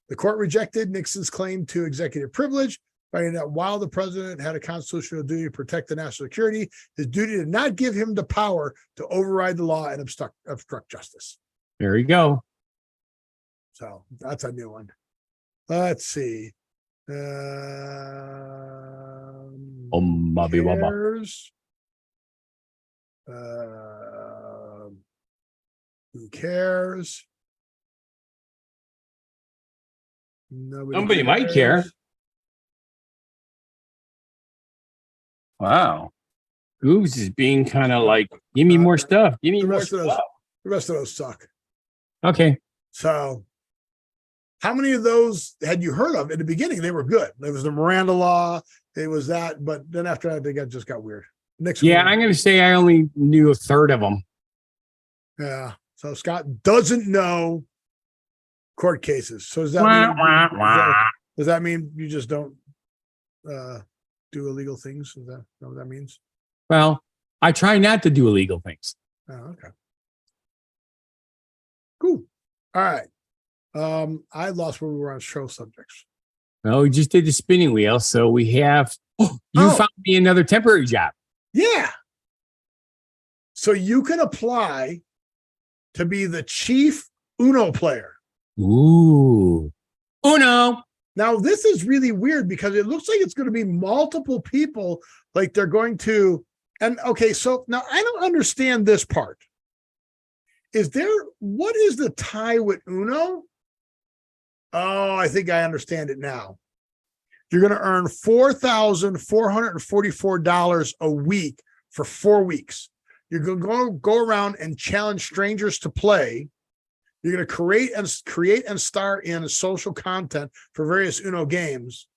The court rejected Nixon's claim to executive privilege, finding that while the president had a constitutional duty to protect the national security, his duty did not give him the power to override the law and obstruct justice. There you go. So that's a new one. Let's see. Who cares? Who cares? Somebody might care. Wow. Goose is being kind of like, give me more stuff. Give me more stuff. The rest of those suck. Okay. So how many of those had you heard of in the beginning? They were good. There was the Miranda law. It was that. But then after that, they just got weird. I'm going to say I only knew a third of them. Yeah. So Scott doesn't know court cases. So does that mean you just don't do illegal things? Is that what that means? Well, I try not to do illegal things. Oh, okay. Cool. All right. I lost where we were on show subjects. No, we just did the spinning wheel. So we have, you found me another temporary job. Yeah. So you can apply to be the chief Uno player. Ooh. Uno. Now, this is really weird because it looks like it's going to be multiple people. Like they're going to, and okay, so now I don't understand this part. What is the tie with Uno? Oh, I think I understand it now. You're going to earn $4,444 a week for 4 weeks. You're going to go around and challenge strangers to play. You're going to create and star in social content for various Uno games,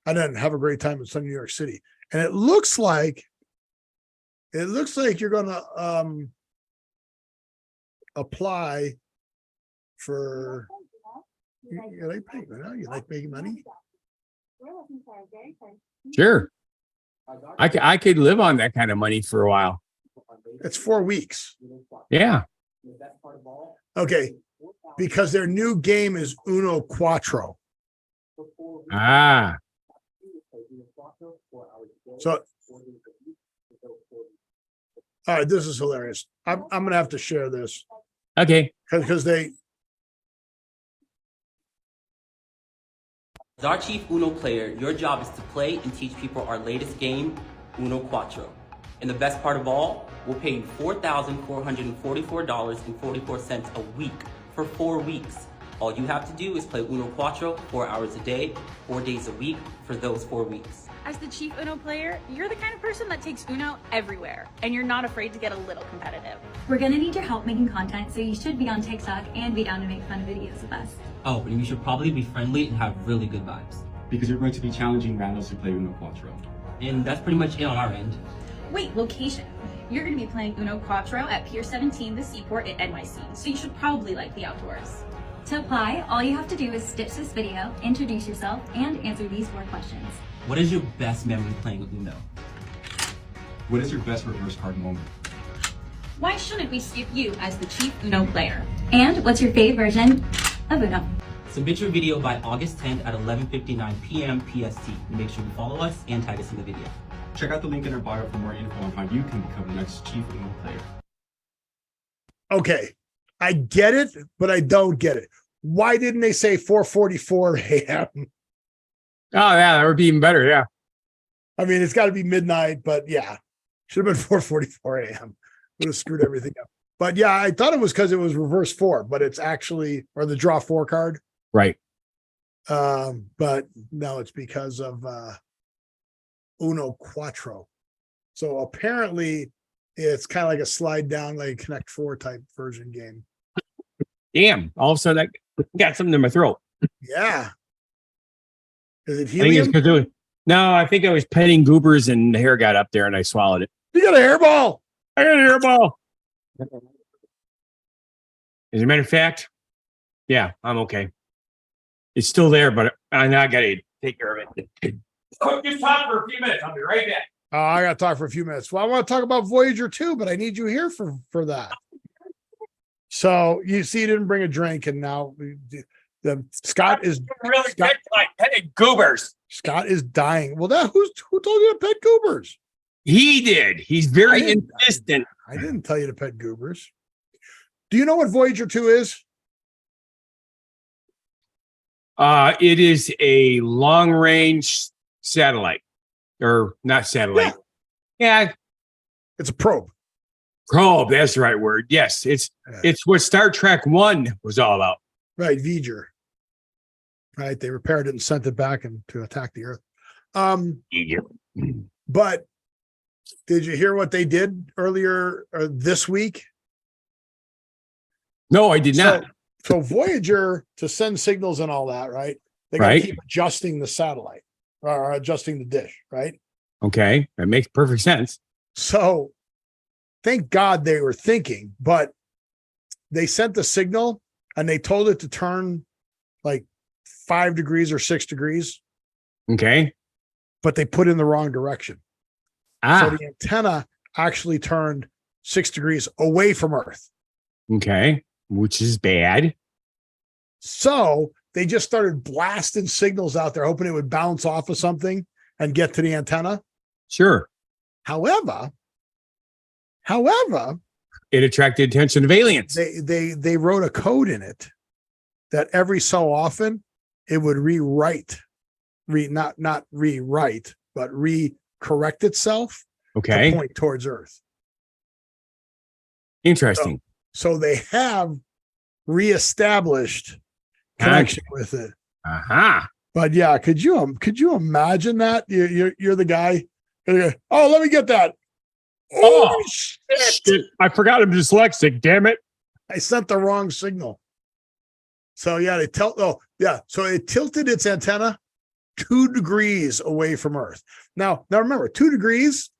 and then have a great time in sunny New York City. And it looks like you're going to apply for. You like making money? Sure. I could live on that kind of money for a while. It's 4 weeks. Yeah. Okay. Because their new game is Uno Quattro. Ah. So, all right, this is hilarious. I'm going to have to share this. Okay. Because they. As our chief Uno player, your job is to play and teach people our latest game, Uno Quattro. And the best part of all, we'll pay you $4,444.44 a week for 4 weeks. All you have to do is play Uno Quattro 4 hours a day, 4 days a week for those 4 weeks. As the chief Uno player, you're the kind of person that takes Uno everywhere, and you're not afraid to get a little competitive. We're gonna need your help making content, so you should be on TikTok and be down to make fun videos with us. Oh, and you should probably be friendly and have really good vibes. Because you're going to be challenging randos to play Uno Quattro. And that's pretty much it on our end. Wait, location. You're gonna be playing Uno Quattro at Pier 17, the seaport at NYC, so you should probably like the outdoors. To apply, all you have to do is stitch this video, introduce yourself, and answer these 4 questions. What is your best memory playing Uno? What is your best reverse card moment? Why shouldn't we skip you as the chief Uno player? And what's your favorite version of Uno? Submit your video by August 10th at 11:59 p.m. PST. Make sure you follow us and tag us in the video. Check out the link in our bio for more info on how you can become the next Chief Uno player. Okay, I get it, but I don't get it. Why didn't they say 4:44 a.m.? Oh, yeah, that would be even better. Yeah. I mean, it's got to be midnight, but yeah, should have been 4:44 a.m. Would have screwed everything up. But yeah, I thought it was because it was reverse 4, but it's actually, or the draw 4 card. Right. But no, it's because of Uno Quattro. So apparently it's kind of like a slide down, like Connect 4 type version game. Damn. All of a sudden, I got something in my throat. Yeah. Is it I think it's helium? because it was, no, I think I was petting goobers and the hair got up there and I swallowed it. You got a hairball. I got a hairball. As a matter of fact, yeah, I'm okay. It's still there, but I got to take care of it. Just talk for a few minutes. I'll be right back. I got to talk for a few minutes. Well, I want to talk about Voyager too, but I need you here for that. So you see, you didn't bring a drink, and now the Scott is really Scott, like petting goobers. Scott is dying. Well, who told you to pet goobers? He did. He's very insistent. I didn't tell you to pet goobers. Do you know what Voyager 2 is? It is a long-range satellite, or not satellite. Yeah, It's a probe. probe. That's the right word. Yes, it's what Star Trek 1 was all about. Right, Voyager. Right, they repaired it and sent it back to attack the Earth. But did you hear what they did earlier this week? No, I did not. So Voyager, to send signals and all that, right? They got to keep adjusting the satellite or adjusting the dish, right? Okay, that makes perfect sense. So thank God they were thinking, but they sent the signal and they told it to turn like 5 degrees or 6 degrees, Okay. but they put in the wrong direction. So the antenna actually turned 6 degrees away from Earth. Okay, which is bad. So they just started blasting signals out there, hoping it would bounce off of something and get to the antenna. Sure. However, It attracted attention of aliens. they wrote a code in it that every so often it would not rewrite, but correct itself Okay. to point towards Earth. Interesting. So they have reestablished connection with it. Aha. But yeah, could you imagine that? You're the guy. Oh, let me get that. Oh, shit. I forgot I'm dyslexic. Damn it. I sent the wrong signal. So yeah, so it tilted its antenna 2 degrees away from Earth. Now remember, 2 degrees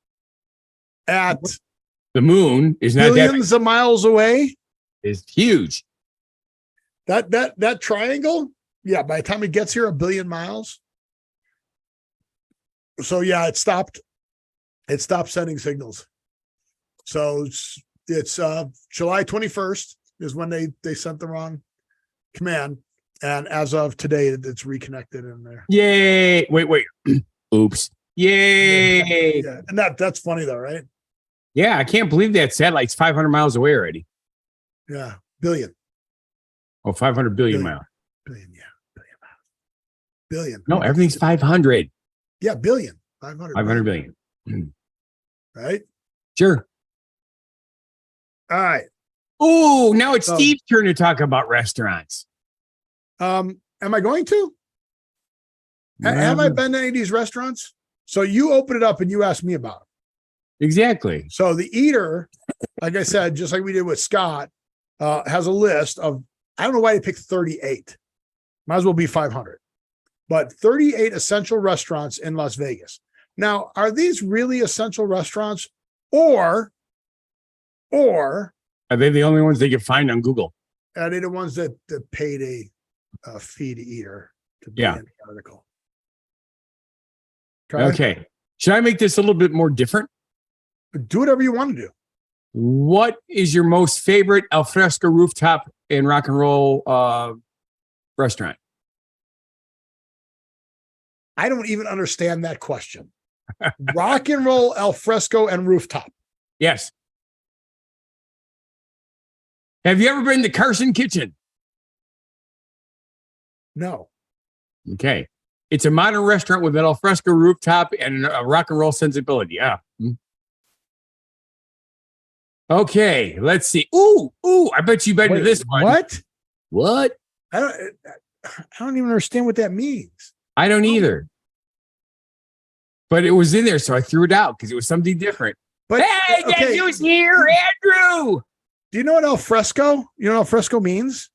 at The moon is not that billions of miles away. is huge. That triangle, yeah, by the time it gets here, 1 billion miles. So yeah, it stopped sending signals. So it's July 21st is when they sent the wrong command. And as of today, it's reconnected in there. Yay. Wait. Oops. Yay. Yeah. And that's funny though, right? Yeah, I can't believe that satellite's 500 miles away already. Yeah. Billion. Oh, 500 billion Billion. miles. Billion, yeah. Billion miles. Billion. No, everything's 500. Yeah, billion. 500. 500 billion. Right? Sure. All right. Oh, now it's So- Steve's turn to talk about restaurants. Am I going to? Have I been to any of these restaurants? So you open it up and you ask me about it. Exactly. So the eater, like I said, just like we did with Scott, has a list of, I don't know why they picked 38. Might as well be 500. But 38 essential restaurants in Las Vegas. Now, are these really essential restaurants or Are they the only ones they can find on Google? are they the ones that paid a fee to eater to be in the article? Okay. Should I make this a little bit more different? Do whatever you want to do. What is your most favorite alfresco rooftop and rock and roll restaurant? I don't even understand that question. Rock and roll, alfresco, and rooftop. Yes. Have you ever been to Carson Kitchen? No. Okay. It's a modern restaurant with an alfresco rooftop and a rock and roll sensibility. Yeah. Okay, let's see. Ooh, I bet you've been to this one. What? I don't even understand what that means. I don't either. But it was in there, so I threw it out because it was something different. But hey, guess who's here? Andrew! Do you know what alfresco? You know what alfresco means?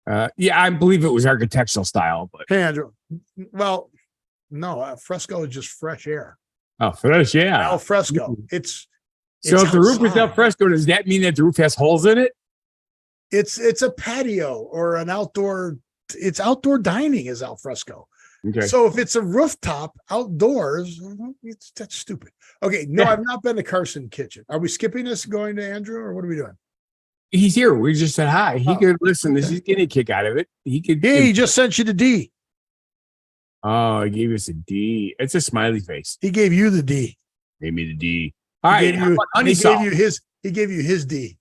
Yeah, I believe it was architectural style, but Hey, Andrew. Well, no, alfresco is just fresh air. oh, fresh, yeah. Alfresco. It's So if the roof is outside. alfresco, does that mean that the roof has holes in it? It's a patio or an outdoor. It's outdoor dining is alfresco. Okay. So if it's a rooftop outdoors, that's stupid. Okay, no, Yeah. I've not been to Carson Kitchen. Are we skipping this, going to Andrew, or what are we doing? He's here. We just said hi. He Oh, could listen. This is getting a kick out of it. He could. Yeah, he just sent you the D. Oh, he gave us a D. It's a smiley face. He gave you the D. Gave me the D. All He right. gave How you, about he honey gave salt? you his. He gave you his D.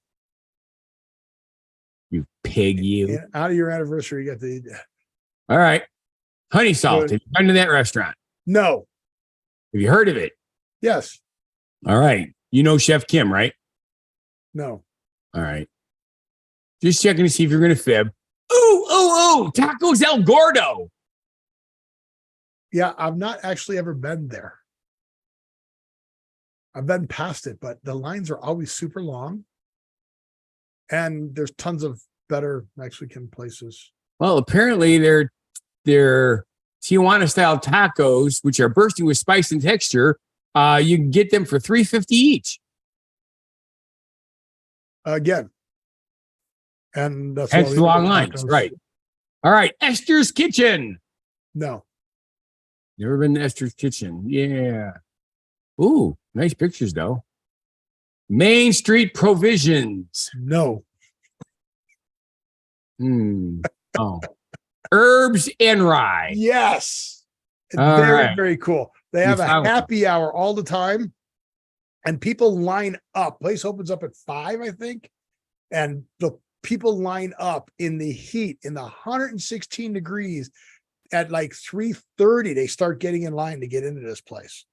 You pig, you. Yeah, out of your anniversary, you got the. All right. Honey salt. Good. Have you been to that restaurant? No. Have you heard of it? Yes. All right. You know Chef Kim, right? No. All right. Just checking to see if you're going to fib. Ooh. Tacos El Gordo. Yeah, I've not actually ever been there. I've been past it, but the lines are always super long. And there's tons of better Mexican places. Well, apparently they're Tijuana style tacos, which are bursting with spice and texture. You can get them for $3.50 each. Again. And that's Hence why the we long do lines, tacos. right? All right, Esther's Kitchen. No. Never been to Esther's Kitchen. Yeah. Ooh, nice pictures though. Main Street Provisions. No. Oh. Herbs and Rye. Yes. All Very, right. very cool. They have a found happy hour all the time. And people line up. Place opens up at 5, I think. And the people line up in the heat in the 116 degrees at like 3:30. They start getting in line to get into this place.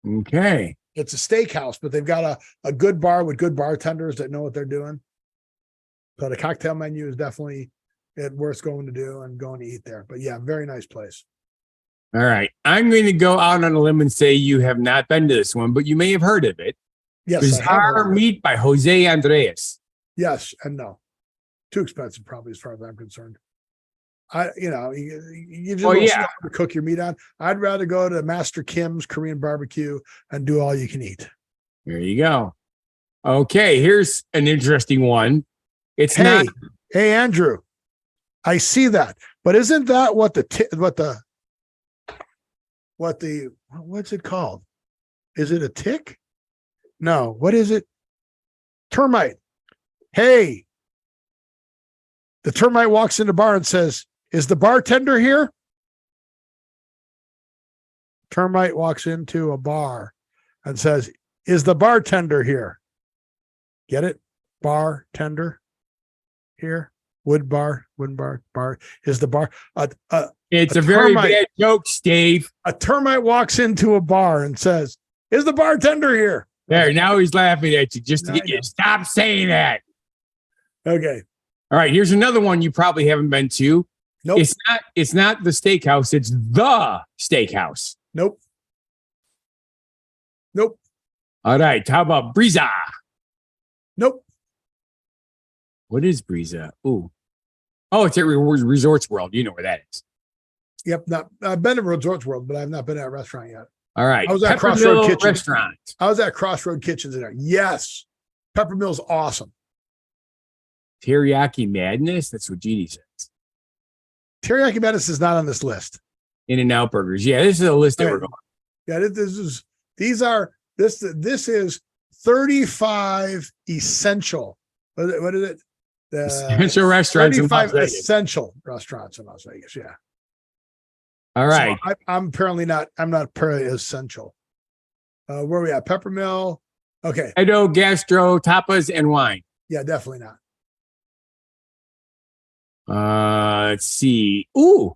Okay. It's a steakhouse, but they've got a good bar with good bartenders that know what they're doing. So the cocktail menu is definitely worth going to do and going to eat there. But yeah, very nice place. All right. I'm going to go out on a limb and say you have not been to this one, but you may have heard of it. Yes. I have Bizarre heard of it. Meat by Jose Andres. Yes and no. Too expensive, probably, as far as I'm concerned. You just yeah. to cook your meat on. I'd rather go to Master Kim's Korean barbecue and do all you can eat. There you go. Okay, here's an interesting one. It's not. Hey, Andrew, I see that, but isn't that what's it called? Is it a tick? No. What is it? Termite. Hey, the termite walks in the bar and says, "Is the bartender here?" Termite walks into a bar and says, "Is the bartender here?" Get it? Bartender here. Wood bar. Is the bar. It's a a very termite. bad joke, Steve. A termite walks into a bar and says, "Is the bartender here?" There, now he's laughing at you just to I get you know. to stop saying that. Okay. All right, here's another one you probably haven't been to. Nope. It's not the steakhouse, it's the steakhouse. Nope. Nope. All right, how about Brisa? Nope. What is Brisa? Ooh. Oh, it's at Resorts World. You know where that is. Yep. I've been to Resorts World, but I've not been at a restaurant yet. All right. I was at Peppermill Crossroad Kitchens. Restaurant. I was at Crossroad Kitchens in there. Yes. Peppermill's awesome. Teriyaki Madness. That's what Jeannie says. Teriyaki Madness is not on this list. In-N-Out Burgers. Yeah, this is a list that we're going. Yeah, this is 35 essential. What is it? Essential restaurants in Las 35 Vegas. essential restaurants in Las Vegas. Yeah. All right. So I'm not apparently essential. Where are we at? Peppermill. Okay. Edo, Gastro, Tapas, and Wine. Yeah, definitely not. Let's see. Ooh.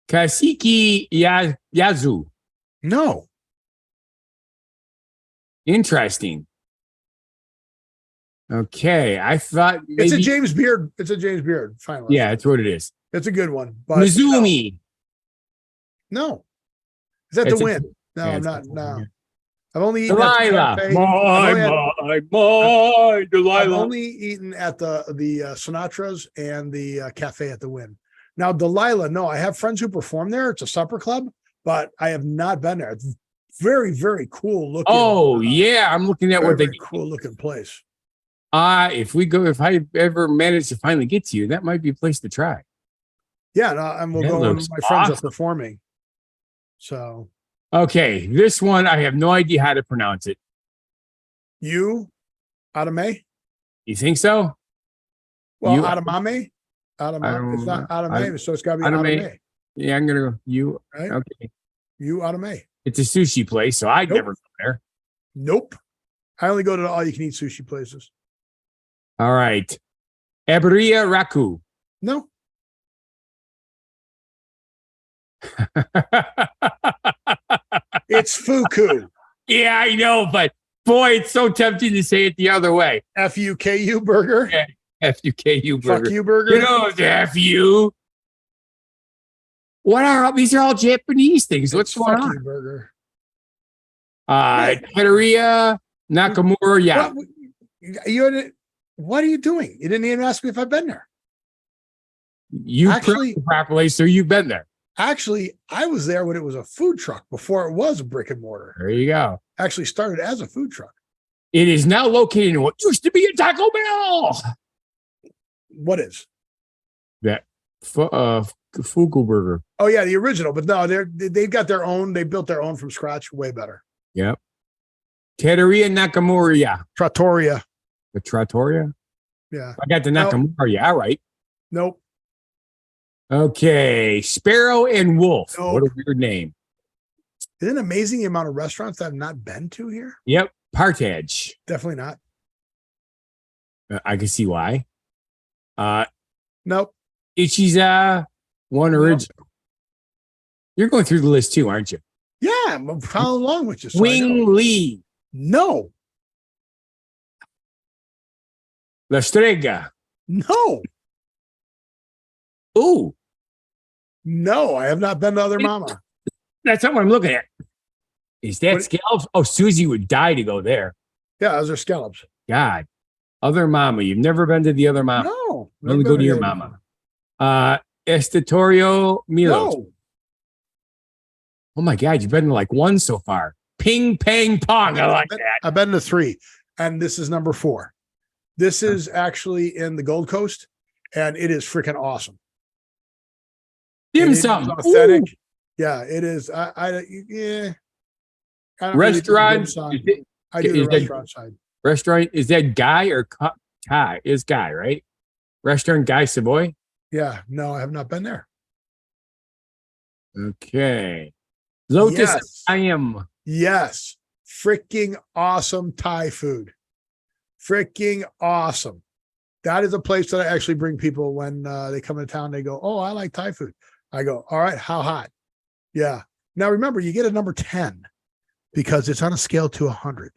Kasiki Yazu. No. Interesting. Okay. I thought maybe, It's a James Beard. Finally. yeah, that's what it is. It's a good one. But Mizumi. No. Is that It's the a- win? No, yeah, I'm it's not. a- No. I've only eaten at the Delilah. cafe. My I've Delilah. only eaten at the Sinatra's and the cafe at the Wynn. Now, Delilah, no, I have friends who perform there. It's a supper club, but I have not been there. It's very, very cool looking. Oh, yeah. I'm looking at what they very cool looking place. if I ever manage to finally get to you, that might be a place to try. Yeah, no, and we'll That go when looks my friends are awesome. performing. So Okay, this one I have no idea how to pronounce it. you, Adame? You think so? Well, You- Adamame? Adamame. It's not Adame, so it's got to be Adame. Adame. Yeah, I'm gonna go. You Right? okay? You, Adame. It's a sushi place, so I'd Nope. never go there. Nope. I only go to the all-you-can-eat sushi places. All right, Eberia Raku. No. It's Fuku. Yeah, I know, but boy, it's so tempting to say it the other way. F-U-K-U burger. Yeah. F-U-K-U burger. Fuck you burger. You know, it's F-U. What are these? Are all Japanese things. What's It's going fuck on? you burger. Teruya Nakamura. Yeah. What are you doing? You didn't even ask me if I've been there. You Actually- pronounced properly, so you've been there. Actually, I was there when it was a food truck before it was a brick and mortar. There you go. Actually started as a food truck. It is now located in what used to be a Taco Bell. What is? That Fugu burger. Oh yeah, the original. But no, they've got their own. They built their own from scratch. Way better. Yep. Teruya Nakamura. Yeah. Trattoria. The Trattoria. Yeah. I got the No. Nakamura. Yeah. All right. Nope. Okay. Sparrow and Wolf. Nope. What a weird name. Isn't it amazing the amount of restaurants that I've not been to here? Yep. Partage. Definitely not. I can see why. Nope. Ichiza, one original. You're going through the list too, aren't you? Yeah, I'm following along with you. so I know. Wing Lee, No. La Strega. No. Ooh, No, I have not been to Other Mama. that's not what I'm looking at. Is that What- scallops? Oh, Susie would die to go there. Yeah, those are scallops. God. Other Mama. You've never been to the Other Mama. No. You only go to your mama. Estatorio Milos. No. Oh my God, you've been to like one so far. Ping Pang Pong. I like that. I've been to 3, and this is number 4. This is actually in the Gold Coast, and it is freaking awesome. Dim It is sum. authentic. Ooh. Yeah, it is. Yeah. I don't really do the dim Restaurant. sum. Is it- I do the is that- restaurant side. Restaurant. Is that Guy or Kai? Is Guy, right? Restaurant Guy Savoy. Yeah, no, I have not been there. Okay. Lotus Yes. I am. Yes, freaking awesome Thai food. Freaking awesome. That is a place that I actually bring people when they come into town. They go, "Oh, I like Thai food." I go, "All right, how hot?" Yeah. Now remember, you get a number 10 because it's on a scale to 100.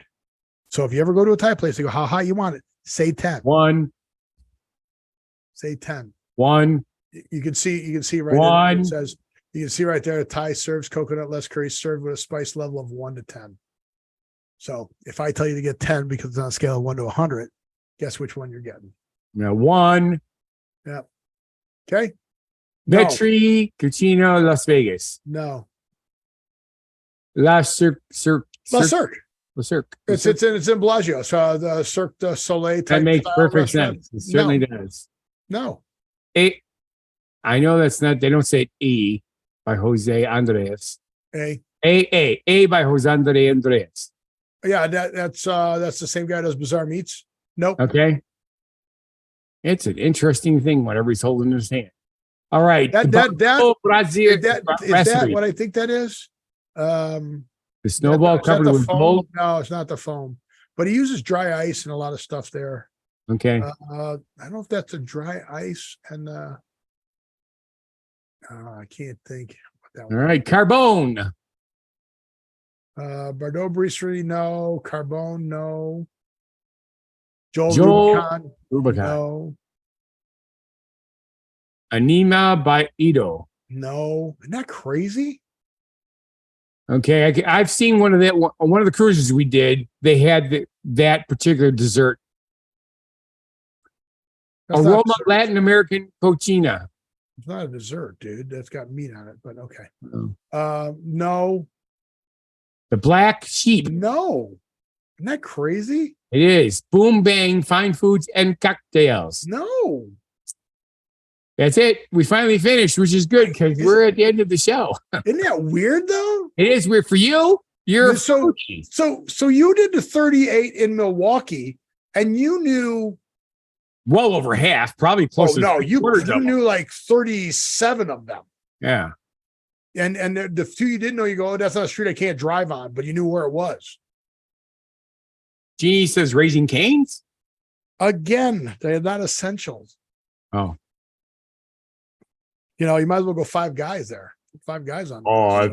So if you ever go to a Thai place, they go, "How hot you want it?" Say 10. 1. Say 10. 1. You can see right One. it says, you can see right there, Thai serves coconut less curry served with a spice level of 1 to 10. So if I tell you to get 10 because it's on a scale of 1 to 100, guess which one you're getting? Now 1. Okay. No. Vetri Cucino Las Vegas. No. La Cirque. La Cirque. La Cirque. It's in Bellagio. So the Cirque du Soleil type That makes style perfect restaurant. sense. It certainly does. No. I know that's not, they don't say E by Jose Andres. A. A by Jose Andres. Yeah, that's the same guy that does Bizarre Meats. Nope. Okay. It's an interesting thing, whatever he's holding in his hand. All right. Is Brazil. that what I think that is? The snowball is that covered the with foam? gold. No, it's not the foam. But he uses dry ice and a lot of stuff there. Okay. I don't know if that's a dry ice and I can't think what that All right. Carbone. Bordeaux Brasserie, no. Carbone, no. Joel Rubicon. no. Anima by Ito. No. Isn't that crazy? Okay. I've seen one of the cruises we did. They had that particular dessert. That's not Aroma dessert. Latin American Cochina. It's not a dessert, dude. That's got meat on it, but okay. Oh. No. The Black Sheep. No. Isn't that crazy? It is. Boom Bang Fine Foods and Cocktails. No. That's it. We finally finished, which is good because we're at the end of the show. Isn't that weird though? It is weird for you. You're a So- foodie. So you did the 38 in Milwaukee and you knew Well over half, probably close to you double. knew like 37 of them. Yeah. And the two you didn't know, you go, oh, that's not a street I can't drive on, but you knew where it was. Jeannie says Raising Cane's. Again, they're not essentials. Oh. You know, you might as well go Five Guys there. Five Guys on.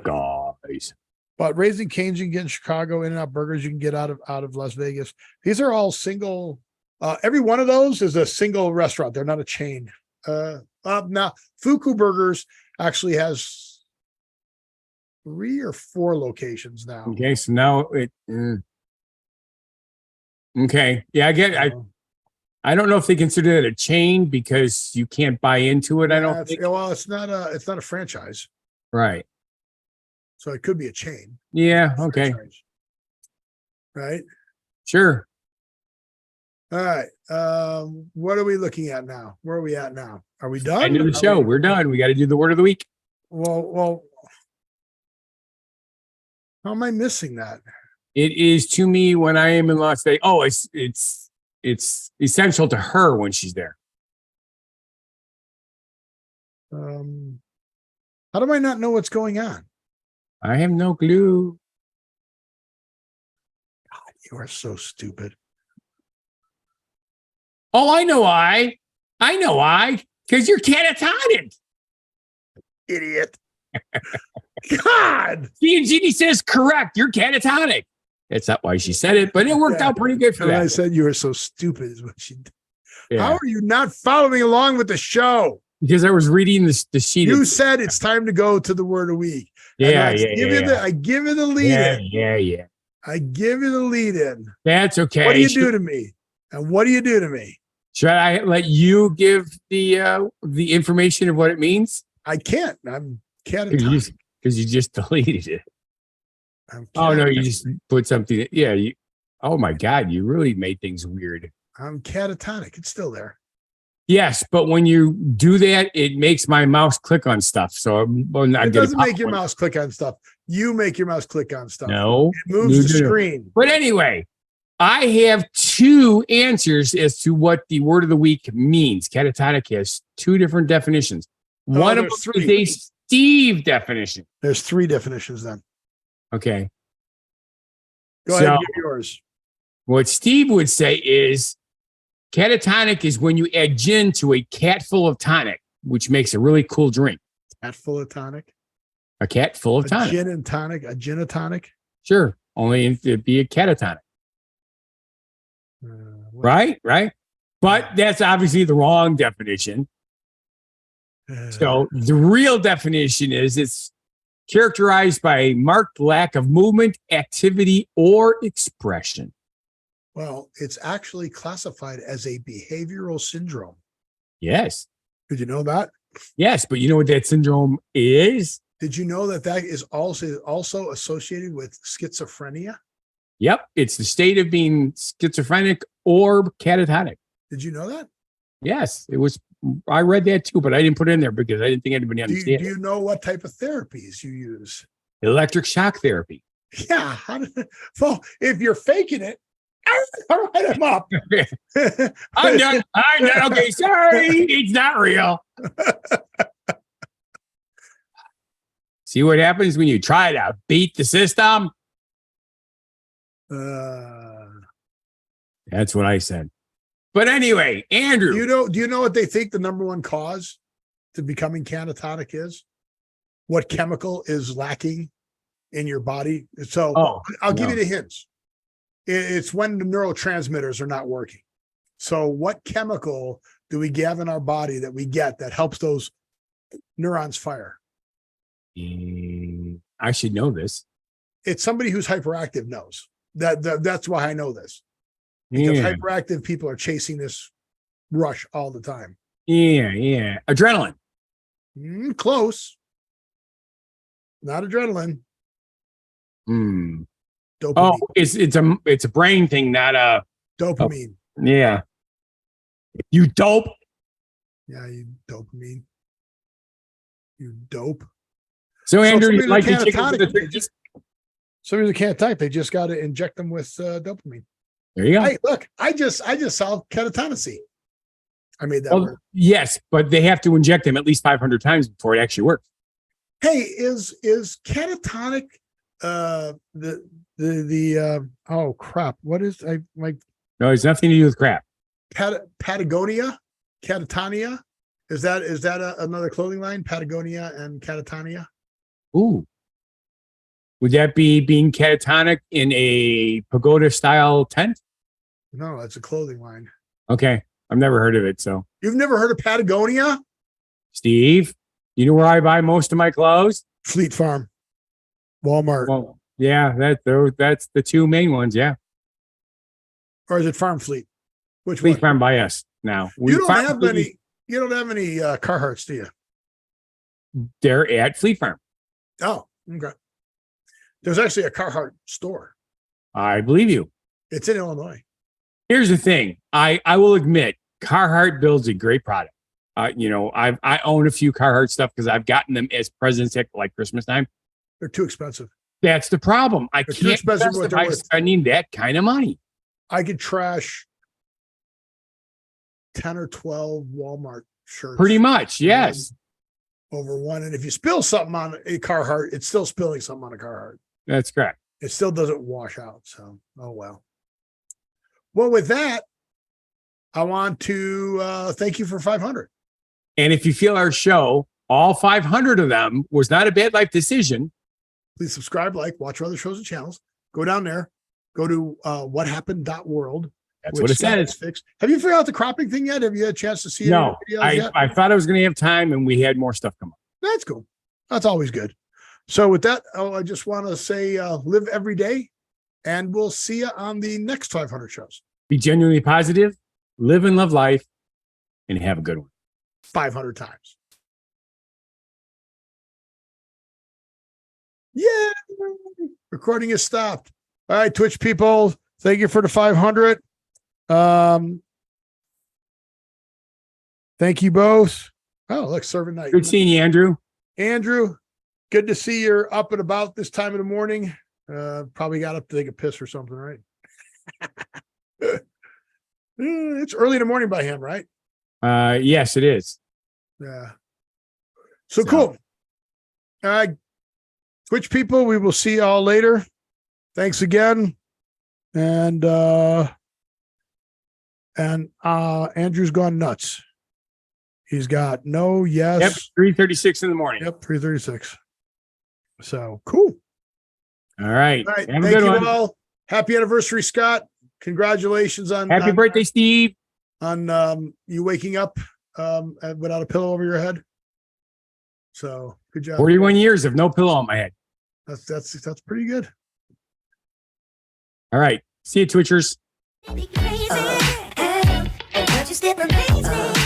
Guys. But Raising Cane's you can get in Chicago. In-N-Out Burgers you can get out of Las Vegas. These are all single. Every one of those is a single restaurant. They're not a chain. Now Fuku Burgers actually has 3 or 4 locations now. Okay, so now it. Okay, yeah, I get. I don't know if they consider it a chain because you can't buy into it. I don't think. Well, it's not a franchise, Right. so it could be a chain. Yeah. Okay. Franchise. Right. Sure. All right. What are we looking at now? Where are we at now? Are we done? End of the show. We're done. We got to do the word of the week. Well, how am I missing that? It is to me when I am in Las Vegas. Oh, it's essential to her when she's there. How do I not know what's going on? I have no clue. God, you are so stupid. Oh, I know why. Because you're catatonic. Idiot. God. See, and Jeannie says correct. You're catatonic. That's not why she said it, but it worked out pretty good for And I that. said you were so stupid is what she did. Yeah. How are you not following along with the show? Because I was reading the sheet. You said it's time to go to the word of the week. And I give you the lead in. Yeah. I give you the lead in. That's okay. What do you do to me? And what do you do to me? Should I let you give the information of what it means? I can't. I'm catatonic. Because you just deleted it. I'm Oh no, you catatonic. just put something. Yeah. Oh my God, you really made things weird. I'm catatonic. It's still there. Yes, but when you do that, it makes my mouse click on stuff. So It doesn't make your mouse click on stuff. You make your mouse click on stuff. No, It moves you the do. screen. But anyway, I have 2 answers as to what the word of the week means. Catatonic has 2 different definitions. One of them there's is 3. a Steve definition. There's 3 definitions then. Okay. Go ahead So- and give yours. What Steve would say is catatonic is when you add gin to a cat full of tonic, which makes a really cool drink. Cat full of tonic. A cat full of A tonic. gin and tonic. A gin and tonic. Sure. Only if it'd be a catatonic. What- Right? Right? But that's obviously the wrong definition. So the real definition is it's characterized by a marked lack of movement, activity, or expression. Well, it's actually classified as a behavioral syndrome. Yes. Did you know that? Yes, but you know what that syndrome is? Did you know that that is also associated with schizophrenia? Yep. It's the state of being schizophrenic or catatonic. Did you know that? Yes, it was. I read that too, but I didn't put it in there because I didn't think anybody Do understood. you know what type of therapies you use? Electric shock therapy. Yeah. Well, if you're faking it, all right, I'm up. I'm done. I'm done. Okay, sorry, it's not real. See what happens when you try to beat the system? That's what I said. But anyway, Andrew. Do you know what they think the number one cause to becoming catatonic is? What chemical is lacking in your body? So I'll give you the hints. It's when the neurotransmitters are not working. So what chemical do we have in our body that we get that helps those neurons fire? I should know this. It's somebody who's hyperactive knows. That's why I know this. Because hyperactive people are chasing this rush all the time. Yeah. Adrenaline. Close. Not adrenaline. Dopamine. Oh, it's a brain thing, not a dopamine. Yeah. You dope. Yeah, you dopamine. You dope. So Andrew, you like somebody's a catatonic. They just got to inject them with dopamine. There you go. Hey, look, I just solved catatonic. I made that word. Yes, but they have to inject them at least 500 times before it actually works. Hey, is catatonic oh crap? What is No, it's nothing to do with crap. Patagonia, Catatonia? Is that another clothing line? Patagonia and Catatonia? Ooh. Would that be being catatonic in a pagoda style tent? No, it's a clothing line. Okay. I've never heard of it. So you've never heard of Patagonia? Steve, you know where I buy most of my clothes? Fleet Farm, Walmart. Well, yeah, that's the two main ones. Yeah. Or is it Farm Fleet? Which Fleet one? Farm by us now. You don't have any Carhartts, do you? They're at Fleet Farm. Oh, okay. There's actually a Carhartt store. I believe you. It's in Illinois. Here's the thing. I will admit, Carhartt builds a great product. I own a few Carhartt stuff because I've gotten them as presents at like Christmas time. They're too expensive. That's the problem. I They're can't justify spending that kind of money. I could trash 10 or 12 Walmart shirts. Pretty much, yes. Over one. And if you spill something on a Carhartt, it's still spilling something on a Carhartt. That's correct. It still doesn't wash out. So, oh well. Well, with that, I want to thank you for 500. And if you feel our show, all 500 of them was not a bad life decision, please subscribe, watch our other shows and channels. Go down there. Go to whathappened.world. That's what it says. Fixed. Have you figured out the cropping thing yet? Have you had a chance to see it? No, I thought I was going to have time, and we had more stuff come up. That's cool. That's always good. So with that, I just want to say live every day, and we'll see you on the next 500 shows. Be genuinely positive, live and love life, and have a good one. 500 times. Yeah. Recording is stopped. All right, Twitch people, thank you for the 500. Thank you both. Oh, look, serving night. Good seeing you, Andrew. Andrew, good to see you're up and about this time of the morning. Probably got up to take a piss or something, right? It's early in the morning by him, right? Yes, it is. Yeah. So cool. All right, Twitch people, we will see y'all later. Thanks again. And Andrew's gone nuts. He's got no yes. Yep, 3:36 in the morning. Yep, 3:36. So cool. All right. All right. Have a Thank good you one. all. Happy anniversary, Scott. Congratulations on Happy birthday, Steve. on you waking up without a pillow over your head. So good job. 41 years of no pillow on my head. That's pretty good. All right. See you, Twitchers. Be crazy. But you still amaze me.